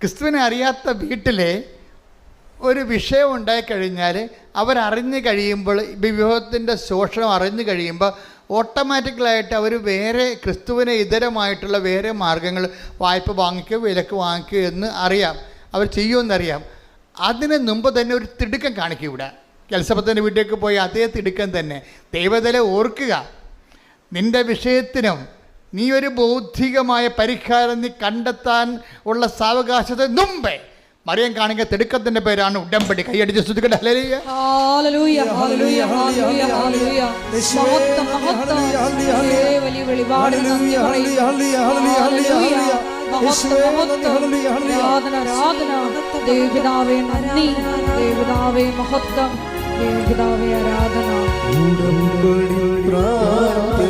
ക്രിസ്തുവിനെ അറിയാത്ത വീട്ടിലെ ഒരു വിഷയം ഉണ്ടായിക്കഴിഞ്ഞാൽ അവരറിഞ്ഞു കഴിയുമ്പോൾ, വിവാഹത്തിൻ്റെ ശോഷണം അറിഞ്ഞു കഴിയുമ്പോൾ ഓട്ടോമാറ്റിക്കലായിട്ട് അവർ വേറെ ക്രിസ്തുവിനെ ഇതരമായിട്ടുള്ള വേറെ മാർഗങ്ങൾ, വായ്പ വാങ്ങിക്കുകയോ വിലക്ക് വാങ്ങിക്കുകയോ എന്ന് അറിയാം, അവർ ചെയ്യുമെന്നറിയാം. അതിന് മുമ്പ് തന്നെ ഒരു തിടുക്കം കാണിക്കും. ഇവിടെ എലിസബത്തിൻ്റെ വീട്ടിലേക്ക് പോയി അതേ തിടുക്കം തന്നെ. ദൈവത്തിലെ ഓർക്കുക, നിൻ്റെ വിഷയത്തിനും നീ ഒരു ബൗദ്ധികമായ പരിഹാരം നീ കണ്ടെത്താൻ ഉള്ള സാവകാശത്തെ മുമ്പേ മറിയം കാണിക്കുന്ന തിടുക്കത്തിൻ്റെ പേരാണ് ഉടമ്പടി. കൈയടിച്ച് സ്തുതിക്കട്ടെ. ഹല്ലേലൂയ, ഹല്ലേലൂയ, ഹല്ലേലൂയ, ഹല്ലേലൂയ, ഹല്ലേലൂയ. മഹത്വം, മഹത്വം. വലിയ വെളിപാട് നന്ദി പറയുന്നു. ഹല്ലേലൂയ, മഹത്വം, മഹത്വം. ആരാധന, ആരാധന. ദൈവപിതാവേ നന്ദി, ദൈവപിതാവേ മഹത്വം, ദൈവപിതാവേ ആരാധന. ഉടമ്പടി പ്രാർത്ഥനയിൽ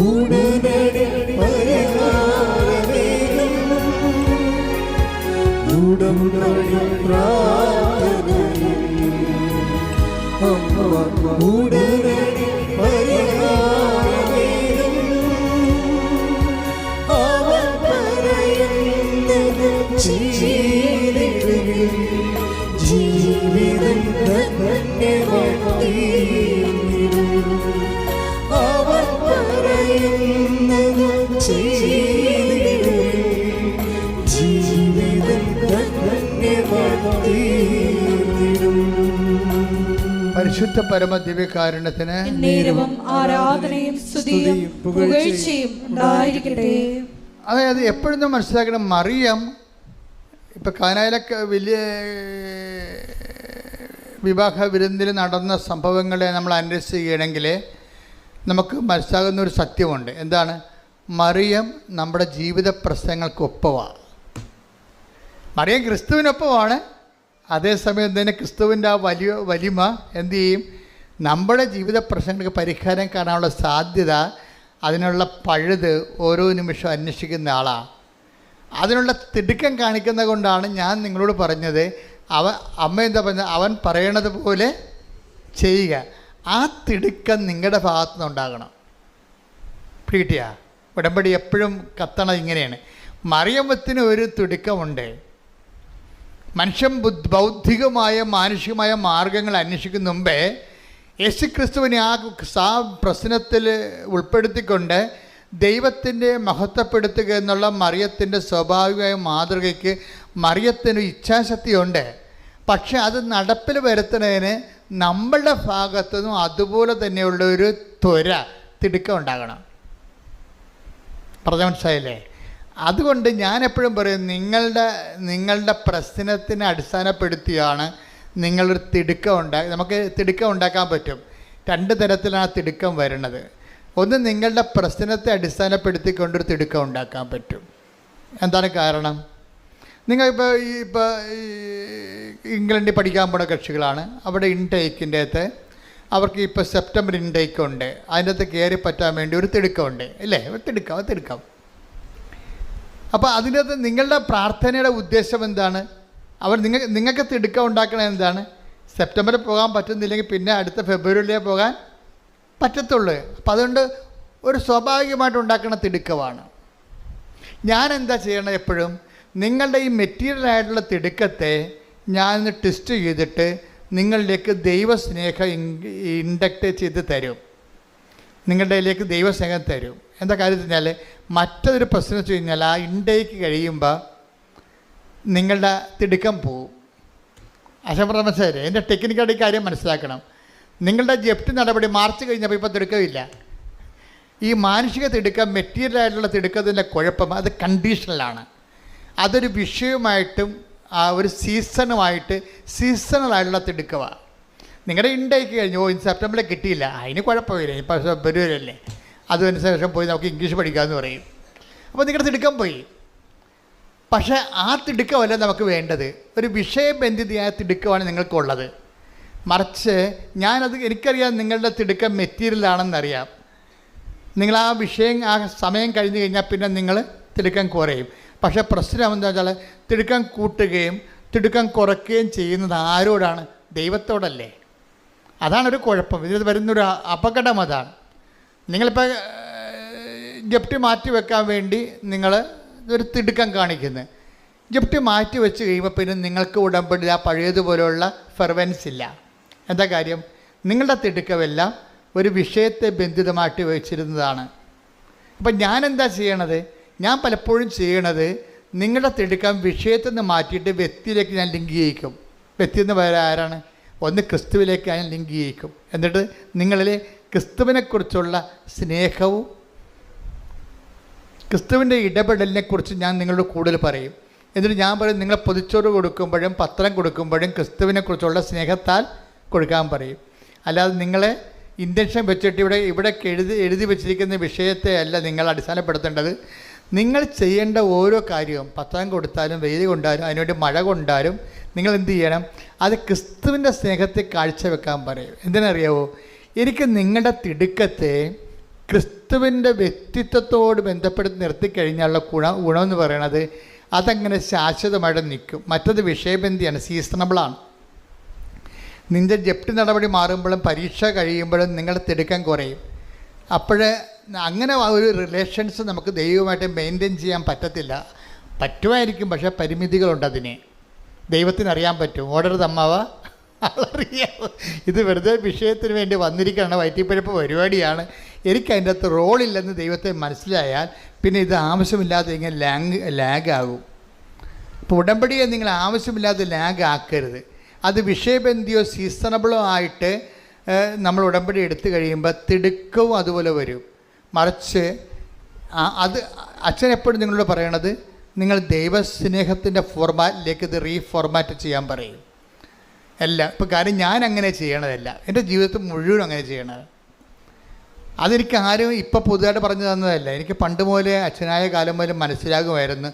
ഉടനടി പരിഹാരമേകും. ഉടമ്പടി പ്രാർത്ഥനയിൽ ഉടനടി പരിഹാരമേകും. അവൻ പറയുന്നത് ചെയ്തിടുകയും ജീവിതം ധന്യമാക്കിയിടും. അവൻ പറയുന്നത് ചെയ്തിടുകയും ജീവിതം ധന്യമാക്കിയിടും. പരിശുദ്ധ പരമ ദിവ്യകാരുണ്യത്തിന് നേരവും ആരാധനയും സ്തുതിയും പുകഴ്ചയും ഉണ്ടായിരിക്കട്ടെ. അതായത് എപ്പോഴും നമ്മൾ മനസ്സിലാക്കണം, മറിയം ഇപ്പം കാനായിലൊക്കെ വലിയ വിവാഹ വിരുന്നിൽ നടന്ന സംഭവങ്ങളെ നമ്മൾ അന്വേഷിച്ച് ചെയ്യണമെങ്കിൽ നമുക്ക് മനസ്സിലാകുന്ന ഒരു സത്യമുണ്ട്. എന്താണ്? മറിയം നമ്മുടെ ജീവിത പ്രശ്നങ്ങൾക്കൊപ്പമാണ്. മറിയം ക്രിസ്തുവിനൊപ്പമാണ്. അതേസമയം തന്നെ ക്രിസ്തുവിൻ്റെ ആ വലിമ എന്തു ചെയ്യും? നമ്മുടെ ജീവിത പ്രശ്നങ്ങൾക്ക് പരിഹാരം കാണാനുള്ള സാധ്യത, അതിനുള്ള പഴുത് ഓരോ നിമിഷം അന്വേഷിക്കുന്ന ആളാണ്. അതിനുള്ള തിടുക്കം കാണിക്കുന്നത് കൊണ്ടാണ് ഞാൻ നിങ്ങളോട് പറഞ്ഞത്, അമ്മ എന്താ പറഞ്ഞത്? അവൻ പറയണത് പോലെ ചെയ്യുക. ആ തിടുക്കം നിങ്ങളുടെ ഭാഗത്തു നിന്നുണ്ടാകണം. പിടികിട്ടിയാ? ഉടമ്പടി എപ്പോഴും കത്തണത് ഇങ്ങനെയാണ്. മറിയമ്മത്തിന് ഒരു തിടുക്കമുണ്ട്. മനുഷ്യൻ ബൗദ്ധികമായ മാനുഷികമായ മാർഗങ്ങൾ അന്വേഷിക്കുന്ന മുമ്പേ യേശുക്രിസ്തുവിനെ ആ പ്രശ്നത്തിൽ ഉൾപ്പെടുത്തിക്കൊണ്ട് ദൈവത്തിൻ്റെ മഹത്വപ്പെടുത്തുക എന്നുള്ള മറിയത്തിൻ്റെ സ്വാഭാവികമായ മാതൃകയ്ക്ക് മറിയത്തിന് ഇച്ഛാശക്തിയുണ്ട്. പക്ഷെ അത് നടപ്പിൽ വരുത്തുന്നതിന് നമ്മളുടെ ഭാഗത്തുനിന്നും അതുപോലെ തന്നെയുള്ള ഒരു തിടുക്കം ഉണ്ടാകണം. പറഞ്ഞ മനസ്സിലായില്ലേ? അതുകൊണ്ട് ഞാൻ എപ്പോഴും പറയും, നിങ്ങളുടെ പ്രശ്നത്തിനെ അടിസ്ഥാനപ്പെടുത്തിയാണ് നിങ്ങളൊരു നമുക്ക് തിടുക്കം ഉണ്ടാക്കാൻ പറ്റും. 2 തരത്തിലാണ് തിടുക്കം വരുന്നത്. ഒന്ന്, നിങ്ങളുടെ പ്രശ്നത്തെ അടിസ്ഥാനപ്പെടുത്തിക്കൊണ്ടൊരു തിടുക്കം ഉണ്ടാക്കാൻ പറ്റും. എന്താണ് കാരണം? നിങ്ങൾ ഇപ്പോൾ ഇംഗ്ലണ്ടിൽ പഠിക്കാൻ പോണ കക്ഷികളാണ്. അവിടെ ഇൻടേക്കിൻ്റെ അകത്ത് അവർക്ക് ഇപ്പോൾ സെപ്റ്റംബർ ഇൻടേക്ക് ഉണ്ട്. അതിൻ്റെ അകത്ത് കയറി പറ്റാൻ വേണ്ടി ഒരു തിടുക്കമുണ്ട് അല്ലേ? ഒരു തിടുക്കം. അപ്പോൾ അതിനകത്ത് നിങ്ങളുടെ പ്രാർത്ഥനയുടെ ഉദ്ദേശം എന്താണ്? നിങ്ങൾക്ക് തിടുക്കം ഉണ്ടാക്കണത് എന്താണ്? സെപ്റ്റംബറിൽ പോകാൻ പറ്റുന്നില്ലെങ്കിൽ പിന്നെ അടുത്ത ഫെബ്രുവരിയിലേ പോകാൻ പറ്റത്തുള്ളൂ. അപ്പോൾ അതുകൊണ്ട് ഒരു സ്വാഭാവികമായിട്ട് ഉണ്ടാക്കുന്ന തിടുക്കമാണ്. ഞാൻ എന്താ ചെയ്യണത്? എപ്പോഴും നിങ്ങളുടെ ഈ മെറ്റീരിയലായിട്ടുള്ള തിടുക്കത്തെ ഞാനൊന്ന് ടെസ്റ്റ് ചെയ്തിട്ട് നിങ്ങളിലേക്ക് ദൈവസ്നേഹം ഇൻഡക്റ്റ് ചെയ്ത് തരും. നിങ്ങളുടെ ഇതിലേക്ക് ദൈവസ്നേഹം തരും. എന്താ കാര്യം വെച്ചാൽ, മറ്റൊരു പ്രശ്നം വെച്ച് കഴിഞ്ഞാൽ ആ ഇൻടേക്ക് കഴിയുമ്പോൾ നിങ്ങളുടെ തിടുക്കം പോവും. അശംപ്രദ മനസ്സിലായില്ലേ? എൻ്റെ ടെക്നിക്കായിട്ട് ഈ കാര്യം മനസ്സിലാക്കണം. നിങ്ങളുടെ ജപ്തി നടപടി മാർച്ച് കഴിഞ്ഞപ്പോൾ ഇപ്പോൾ തിടുക്കമില്ല. ഈ മാനുഷിക തിടുക്കം, മെറ്റീരിയലായിട്ടുള്ള തിടുക്കത്തിൻ്റെ കുഴപ്പം അത് കണ്ടീഷണലാണ്. അതൊരു വിഷയവുമായിട്ടും ഒരു സീസണലായിട്ടുള്ള തിടുക്കമാണ്. നിങ്ങളുടെ ഇൻടേക്ക് കഴിഞ്ഞു, സെപ്റ്റംബറിൽ കിട്ടിയില്ല, അതിന് കുഴപ്പമില്ല, ഇപ്പോൾ ഫെബ്രുവരിയല്ലേ, അതിനനുസരിച്ച് പോയി നമുക്ക് ഇംഗ്ലീഷ് പഠിക്കാമെന്ന് പറയും. അപ്പോൾ നിങ്ങളുടെ തിടുക്കം പോയി. പക്ഷേ ആ തിടുക്കമല്ല നമുക്ക് വേണ്ടത്. ഒരു വിഷയബന്ധിതയായ തിടുക്കമാണ് നിങ്ങൾക്കുള്ളത്. മറിച്ച് എനിക്കറിയാം നിങ്ങളുടെ തിടുക്കം മെറ്റീരിയലാണെന്നറിയാം. നിങ്ങൾ ആ വിഷയം ആ സമയം കഴിഞ്ഞ് കഴിഞ്ഞാൽ പിന്നെ നിങ്ങൾ തിടുക്കം കുറയും. പക്ഷേ പ്രശ്നം എന്താ വെച്ചാൽ, തിടുക്കം കൂട്ടുകയും തിടുക്കം കുറയ്ക്കുകയും ചെയ്യുന്നത് ആരോടാണ്? ദൈവത്തോടല്ലേ. അതാണൊരു കുഴപ്പം. ഇതിൽ വരുന്നൊരു അപകടം അതാണ്. നിങ്ങളിപ്പോൾ ജപ്തി മാറ്റി വെക്കാൻ വേണ്ടി നിങ്ങൾ ഒരു തിടുക്കം കാണിക്കുന്നത്. ജപ്തി മാറ്റി വെച്ച് കഴിയുമ്പോൾ പിന്നെ നിങ്ങൾക്ക് ഉടമ്പടി ആ പഴയതുപോലെയുള്ള ഫെർവൻസ് ഇല്ല. എന്താ കാര്യം? നിങ്ങളുടെ തിടുക്കമെല്ലാം ഒരു വിഷയത്തെ ബന്ധിതമായിട്ട് വെച്ചിരുന്നതാണ്. അപ്പം ഞാനെന്താ ചെയ്യണത്? ഞാൻ പലപ്പോഴും ചെയ്യണത്, നിങ്ങളുടെ തിടുക്കം വിഷയത്തിൽ നിന്ന് മാറ്റിയിട്ട് വ്യക്തിയിലേക്ക് ഞാൻ ലിങ്ക് ചെയ്യിക്കും. വ്യക്തി എന്ന് പറയാൻ ആരാണ്? ഒന്ന് ക്രിസ്തുവിലേക്ക് ഞാൻ ലിങ്ക് ചെയ്യിക്കും. എന്നിട്ട് നിങ്ങളിൽ ക്രിസ്തുവിനെക്കുറിച്ചുള്ള സ്നേഹവും ക്രിസ്തുവിൻ്റെ ഇടപെടലിനെക്കുറിച്ച് ഞാൻ നിങ്ങളോട് കൂടുതൽ പറയും. എന്നിട്ട് ഞാൻ പറയും, നിങ്ങൾ പൊതിച്ചോറ് കൊടുക്കുമ്പോഴും പത്രം കൊടുക്കുമ്പോഴും ക്രിസ്തുവിനെക്കുറിച്ചുള്ള സ്നേഹത്താൽ കൊടുക്കാൻ പറയും. അല്ലാതെ നിങ്ങളെ ഇൻറ്റൻഷൻ വെച്ചിട്ട് ഇവിടെ എഴുതി വെച്ചിരിക്കുന്ന വിഷയത്തെ അല്ല നിങ്ങൾ അടിസ്ഥാനപ്പെടുത്തേണ്ടത്. നിങ്ങൾ ചെയ്യേണ്ട ഓരോ കാര്യവും, പത്രം കൊടുത്താലും വെയിൽ കൊണ്ടാലും അതിനുവേണ്ടി മഴ കൊണ്ടാലും നിങ്ങൾ എന്ത് ചെയ്യണം? അത് ക്രിസ്തുവിൻ്റെ സ്നേഹത്തെ കാഴ്ചവെക്കാൻ പറയും. എന്തിനറിയാവോ? എനിക്ക് നിങ്ങളുടെ തിടുക്കത്തെ ക്രിസ്തുവിൻ്റെ വ്യക്തിത്വത്തോട് ബന്ധപ്പെടുത്തി നിർത്തിക്കഴിഞ്ഞാലുള്ള ഗുണമെന്ന് പറയണത് അതങ്ങനെ ശാശ്വതമായിട്ട് നിൽക്കും. മറ്റത് വിഷയബന്ധിയാണ്, സീസണബിളാണ്. നിൻ്റെ ജപ്തി നടപടി മാറുമ്പോഴും പരീക്ഷ കഴിയുമ്പോഴും നിങ്ങളുടെ തിടുക്കം കുറയും. അപ്പോഴേ അങ്ങനെ ഒരു റിലേഷൻസ് നമുക്ക് ദൈവമായിട്ട് മെയിൻറ്റെയിൻ ചെയ്യാൻ പറ്റത്തില്ല. പറ്റുമായിരിക്കും, പക്ഷേ പരിമിതികളുണ്ട്. അതിന് ദൈവത്തിനറിയാൻ പറ്റും. ഓർഡർ തമ്മാവ അറിയാം, ഇത് വെറുതെ വിഷയത്തിന് വേണ്ടി വന്നിരിക്കുകയാണ്, വയറ്റിപ്പഴപ്പ് പരിപാടിയാണ്, എനിക്ക് അതിൻ്റെ അകത്ത് റോളില്ലെന്ന് ദൈവത്തെ മനസ്സിലായാൽ പിന്നെ ഇത് ആവശ്യമില്ലാതെ ഇങ്ങനെ ലാഗാകും. അപ്പോൾ ഉടമ്പടിയെ നിങ്ങൾ ആവശ്യമില്ലാതെ ലാഗാക്കരുത്. അത് വിഷയബന്ധിയോ സീസണബിളോ ആയിട്ട് നമ്മൾ ഉടമ്പടി എടുത്തു കഴിയുമ്പോൾ തിടുക്കവും അതുപോലെ വരും. മറിച്ച് അത് അച്ഛൻ എപ്പോഴും നിങ്ങളോട് പറയണത്, നിങ്ങൾ ദൈവസ്നേഹത്തിൻ്റെ ഫോർമാറ്റിലേക്ക് ഇത് റീഫോർമാറ്റ് ചെയ്യാൻ പറയും. എല്ലാം ഇപ്പോൾ കാര്യം ഞാൻ അങ്ങനെ ചെയ്യണതല്ല, എൻ്റെ ജീവിതത്തിൽ മുഴുവൻ അങ്ങനെ ചെയ്യണത്. അതെനിക്ക് ആരും ഇപ്പോൾ പുതുതായിട്ട് പറഞ്ഞു തന്നതല്ല. എനിക്ക് പണ്ട് മുതലേ അച്ഛനായ കാലം മുതലേ മനസ്സിലാകുമായിരുന്നു,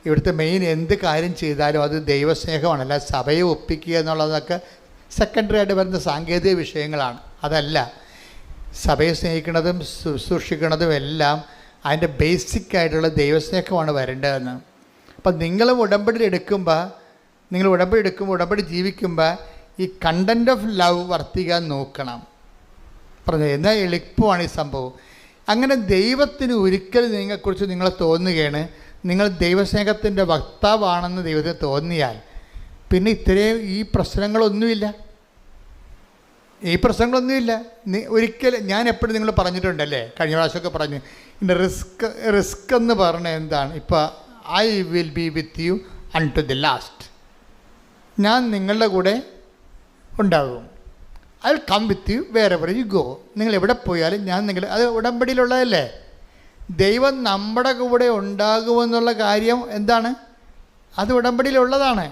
ഇവിടുത്തെ മെയിൻ എന്ത് കാര്യം ചെയ്താലും അത് ദൈവസ്നേഹമാണല്ല, സഭയെ ഒപ്പിക്കുക എന്നുള്ളതൊക്കെ സെക്കൻഡറി ആയിട്ട് വരുന്ന സാങ്കേതിക വിഷയങ്ങളാണ്. അതല്ല, സഭയെ സ്നേഹിക്കുന്നതും ശുശ്രൂഷിക്കുന്നതും എല്ലാം അതിൻ്റെ ബേസിക്കായിട്ടുള്ള ദൈവസ്നേഹമാണ് വരേണ്ടതെന്ന്. അപ്പം നിങ്ങൾ ഉടമ്പടി എടുക്കുമ്പോൾ ഉടമ്പടി ജീവിക്കുമ്പോൾ ഈ കണ്ടൻറ് ഓഫ് ലവ് വർത്തിക്കാൻ നോക്കണം. പറഞ്ഞത് എന്നാൽ എളുപ്പമാണ് ഈ സംഭവം. അങ്ങനെ ദൈവത്തിന് ഒരിക്കലും നിങ്ങളെക്കുറിച്ച് നിങ്ങൾ തോന്നുകയാണ്, നിങ്ങൾ ദൈവസ്നേഹത്തിൻ്റെ വക്താവാണെന്ന് ദൈവത്തിന് തോന്നിയാൽ പിന്നെ ഇത്രയും ഈ പ്രശ്നങ്ങളൊന്നുമില്ല. ഒരിക്കലും ഞാൻ എപ്പോഴും നിങ്ങൾ പറഞ്ഞിട്ടുണ്ടല്ലേ, കഴിഞ്ഞ പ്രാവശ്യമൊക്കെ പറഞ്ഞു, ഇതിൻ്റെ റിസ്ക് എന്ന് പറഞ്ഞാൽ എന്താണ്? ഇപ്പോൾ I will be with you unto the last. ഞാൻ നിങ്ങളുടെ കൂടെ ഉണ്ടാകും. I will come with you wherever you go. നിങ്ങൾ എവിടെ പോയാലും ഞാൻ അത് ഉടമ്പടിയിലുള്ളതല്ലേ. ദൈവം നമ്മുടെ കൂടെ ഉണ്ടാകുമെന്നുള്ള കാര്യം എന്താണ്? അത് ഉടമ്പടിയിലുള്ളതാണ്.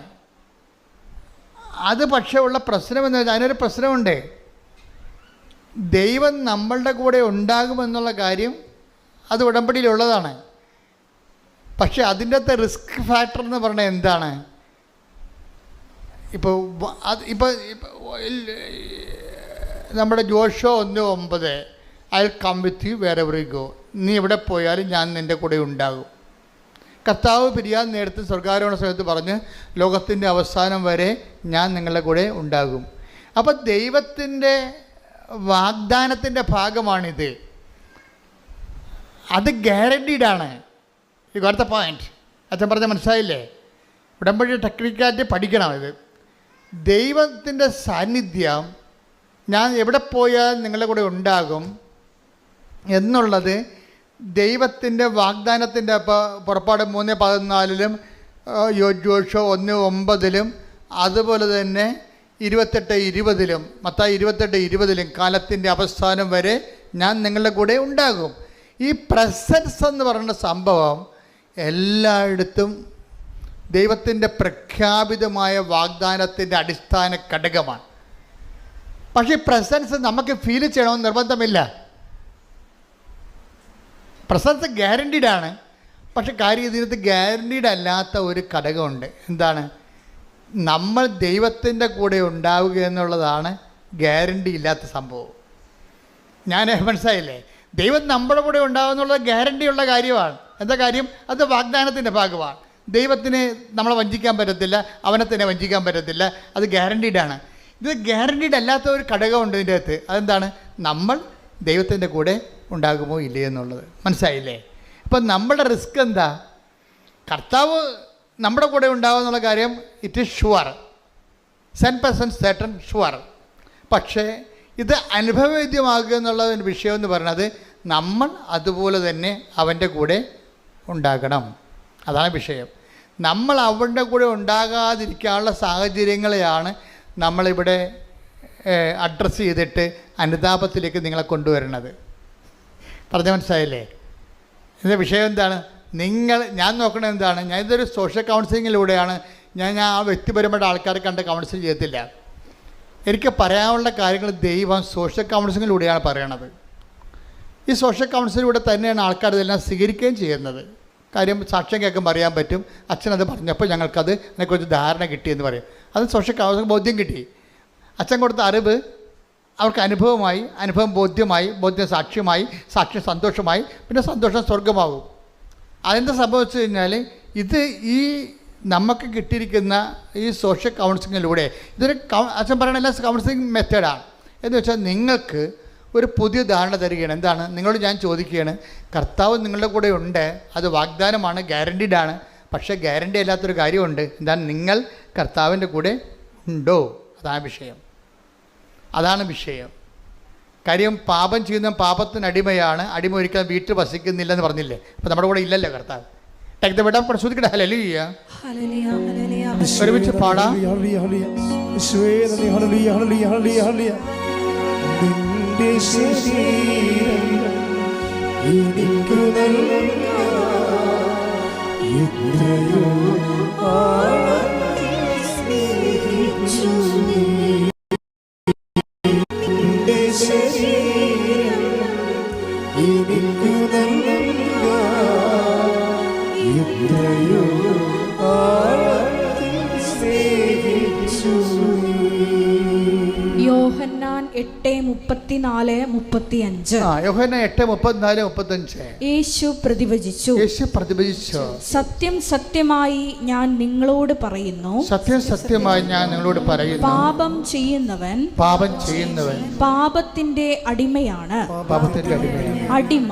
അത് പക്ഷേ ഉള്ള പ്രശ്നമെന്ന് വെച്ചാൽ അതിനൊരു പ്രശ്നമുണ്ട്. ദൈവം നമ്മളുടെ കൂടെ ഉണ്ടാകുമെന്നുള്ള കാര്യം അത് ഉടമ്പടിയിലുള്ളതാണ്. പക്ഷേ അതിൻ്റെ അകത്ത് റിസ്ക് ഫാക്ടർ എന്ന് പറഞ്ഞാൽ എന്താണ്? ഇപ്പോൾ നമ്മുടെ Joshua 1:9 I will come with you wherever you go. നീ എവിടെ പോയാലും ഞാൻ നിൻ്റെ കൂടെ ഉണ്ടാകും. കർത്താവ് പിരിയാൻ നേരത്ത് സ്വർഗ്ഗാരോഹണ സമയത്ത് പറഞ്ഞ് ലോകത്തിൻ്റെ അവസാനം വരെ ഞാൻ നിങ്ങളുടെ കൂടെ ഉണ്ടാകും. അപ്പോൾ ദൈവത്തിൻ്റെ വാഗ്ദാനത്തിൻ്റെ ഭാഗമാണിത്. അത് ഗ്യാരണ്ടീഡാണ്. You got the point. അച്ഛൻ പറഞ്ഞ മനസ്സിലായില്ലേ? ഉടമ്പടി ടെക്നിക്കായിട്ട് പഠിക്കണം. ഇത് ദൈവത്തിൻ്റെ സാന്നിധ്യം ഞാൻ എവിടെ പോയാൽ നിങ്ങളുടെ കൂടെ ഉണ്ടാകും എന്നുള്ളത് ദൈവത്തിൻ്റെ വാഗ്ദാനത്തിൻ്റെ പുറപ്പാട് 3:14 ജോഷുവ 1:9 അതുപോലെ തന്നെ 28:20 മത്തായി 28:20 കാലത്തിൻ്റെ അവസാനം വരെ ഞാൻ നിങ്ങളുടെ കൂടെ ഉണ്ടാകും. ഈ പ്രസൻസ് എന്ന് പറയുന്ന സംഭവം എല്ലായിടത്തും ദൈവത്തിൻ്റെ പ്രഖ്യാപിതമായ വാഗ്ദാനത്തിൻ്റെ അടിസ്ഥാന ഘടകമാണ്. പക്ഷേ ഈ പ്രസൻസ് നമുക്ക് ഫീൽ ചെയ്യണമെന്ന് നിർബന്ധമില്ല. പ്രസൻസ് ഗ്യാരണ്ടീഡാണ്. പക്ഷെ കാര്യം ഇതിനകത്ത് ഗ്യാരണ്ടീഡ് അല്ലാത്ത ഒരു ഘടകമുണ്ട്. എന്താണ്? നമ്മൾ ദൈവത്തിൻ്റെ കൂടെ ഉണ്ടാവുക എന്നുള്ളതാണ് ഗ്യാരണ്ടി ഇല്ലാത്ത സംഭവം. ഞാൻ മനസ്സിലായില്ലേ? ദൈവം നമ്മുടെ കൂടെ ഉണ്ടാകുമെന്നുള്ളത് ഗ്യാരണ്ടിയുള്ള കാര്യമാണ്. എന്താ കാര്യം? അത് വാഗ്ദാനത്തിൻ്റെ ഭാഗമാണ്. ദൈവത്തിന് നമ്മളെ വഞ്ചിക്കാൻ പറ്റത്തില്ല, അവനെ തന്നെ വഞ്ചിക്കാൻ പറ്റത്തില്ല. അത് ഗ്യാരണ്ടീഡാണ്. ഇത് ഗ്യാരണ്ടീഡ് അല്ലാത്ത ഒരു ഘടകമുണ്ട് ഇതിൻ്റെ അകത്ത്. അതെന്താണ്? നമ്മൾ ദൈവത്തിൻ്റെ കൂടെ ഉണ്ടാകുമോ ഇല്ലേ എന്നുള്ളത്. മനസ്സിലായില്ലേ? അപ്പം നമ്മുടെ റിസ്ക് എന്താ? കർത്താവ് നമ്മുടെ കൂടെ ഉണ്ടാകുമെന്നുള്ള കാര്യം it is sure, 100% certain, sure. പക്ഷേ ഇത് അനുഭവവേദ്യമാകുക എന്നുള്ളതിൻ്റെ വിഷയം എന്ന് പറയുന്നത് നമ്മൾ അതുപോലെ തന്നെ അവൻ്റെ കൂടെ ഉണ്ടാകണം. അതാണ് വിഷയം. നമ്മൾ അവൻ്റെ കൂടെ ഉണ്ടാകാതിരിക്കാനുള്ള സാഹചര്യങ്ങളെയാണ് നമ്മളിവിടെ അഡ്രസ്സ് ചെയ്തിട്ട് അനുതാപത്തിലേക്ക് നിങ്ങളെ കൊണ്ടുവരുന്നത്. പറഞ്ഞ മനസ്സിലായില്ലേ? ഇതിൻ്റെ വിഷയം എന്താണ്? ഞാൻ നോക്കണത് എന്താണ്? ഞാൻ ഇതൊരു സോഷ്യൽ കൗൺസിലിങ്ങിലൂടെയാണ്. ഞാൻ ആ വ്യക്തിപരമായിട്ട് ആൾക്കാരെ കണ്ട് കൗൺസിൽ ചെയ്യത്തില്ല. എനിക്ക് പറയാനുള്ള കാര്യങ്ങൾ ദൈവം സോഷ്യൽ കൗൺസിലിങ്ങിലൂടെയാണ് പറയണത്. ഈ സോഷ്യൽ കൗൺസിലിലൂടെ തന്നെയാണ് ആൾക്കാർ ഇതെല്ലാം സ്വീകരിക്കുകയും ചെയ്യുന്നത്. കാര്യം സാക്ഷ്യം കേൾക്കുമ്പോൾ അറിയാൻ പറ്റും. അച്ഛനത് പറഞ്ഞപ്പോൾ ഞങ്ങൾക്കത് അതിനെക്കുറിച്ച് ധാരണ കിട്ടിയെന്ന് പറയും. അത് സോഷ്യൽ കൗൺസിലിംഗ് ബോധ്യം കിട്ടി. അച്ഛൻ കൊടുത്ത അറിവ് അവർക്ക് അനുഭവമായി, അനുഭവം ബോധ്യമായി, ബോധ്യം സാക്ഷ്യമായി, സാക്ഷ്യം സന്തോഷമായി, പിന്നെ സന്തോഷം സ്വർഗമാകും. അതെന്താ സംഭവിച്ചു കഴിഞ്ഞാൽ ഇത് ഈ നമുക്ക് കിട്ടിയിരിക്കുന്ന ഈ സോഷ്യൽ കൗൺസിലിങ്ങിലൂടെ ഇതൊരു അച്ഛൻ പറയുന്ന എല്ലാ കൗൺസിലിംഗ് മെത്തേഡാണ്. എന്ന് വെച്ചാൽ നിങ്ങൾക്ക് ഒരു പുതിയ ധാരണ തരികയാണ്. എന്താണ്? നിങ്ങളോട് ഞാൻ ചോദിക്കുകയാണ്, കർത്താവ് നിങ്ങളുടെ കൂടെ ഉണ്ട്, അത് വാഗ്ദാനമാണ്, ഗ്യാരണ്ടീഡാണ്. പക്ഷേ ഗ്യാരണ്ടി അല്ലാത്തൊരു കാര്യമുണ്ട്. എന്താണ്? നിങ്ങൾ കർത്താവിൻ്റെ കൂടെ ഉണ്ടോ? അതാണ് വിഷയം. അതാണ് വിഷയം. കാര്യം പാപം ചെയ്യുന്ന പാപത്തിന് അടിമയാണ്. അടിമ ഒരിക്കലും വീട്ടിൽ വസിക്കുന്നില്ലെന്ന് പറഞ്ഞില്ലേ? അപ്പോൾ നമ്മുടെ കൂടെ ഇല്ലല്ലോ കർത്താവ്. വിടാൻ പരിശോധിക്കട്ടെ. ഹല്ലേലൂയ, ഒരുമിച്ച് പാടാം. യോഹന്നാൻ 8:34-35. യോഹന്നാൻ 8:34-35. യേശു പ്രതിവചിച്ചു, സത്യം സത്യമായി ഞാൻ നിങ്ങളോട് പറയുന്നു, സത്യം സത്യമായി ഞാൻ നിങ്ങളോട് പറയുന്നു, പാപം ചെയ്യുന്നവൻ പാപത്തിന്റെ അടിമയാണ്. അടിമ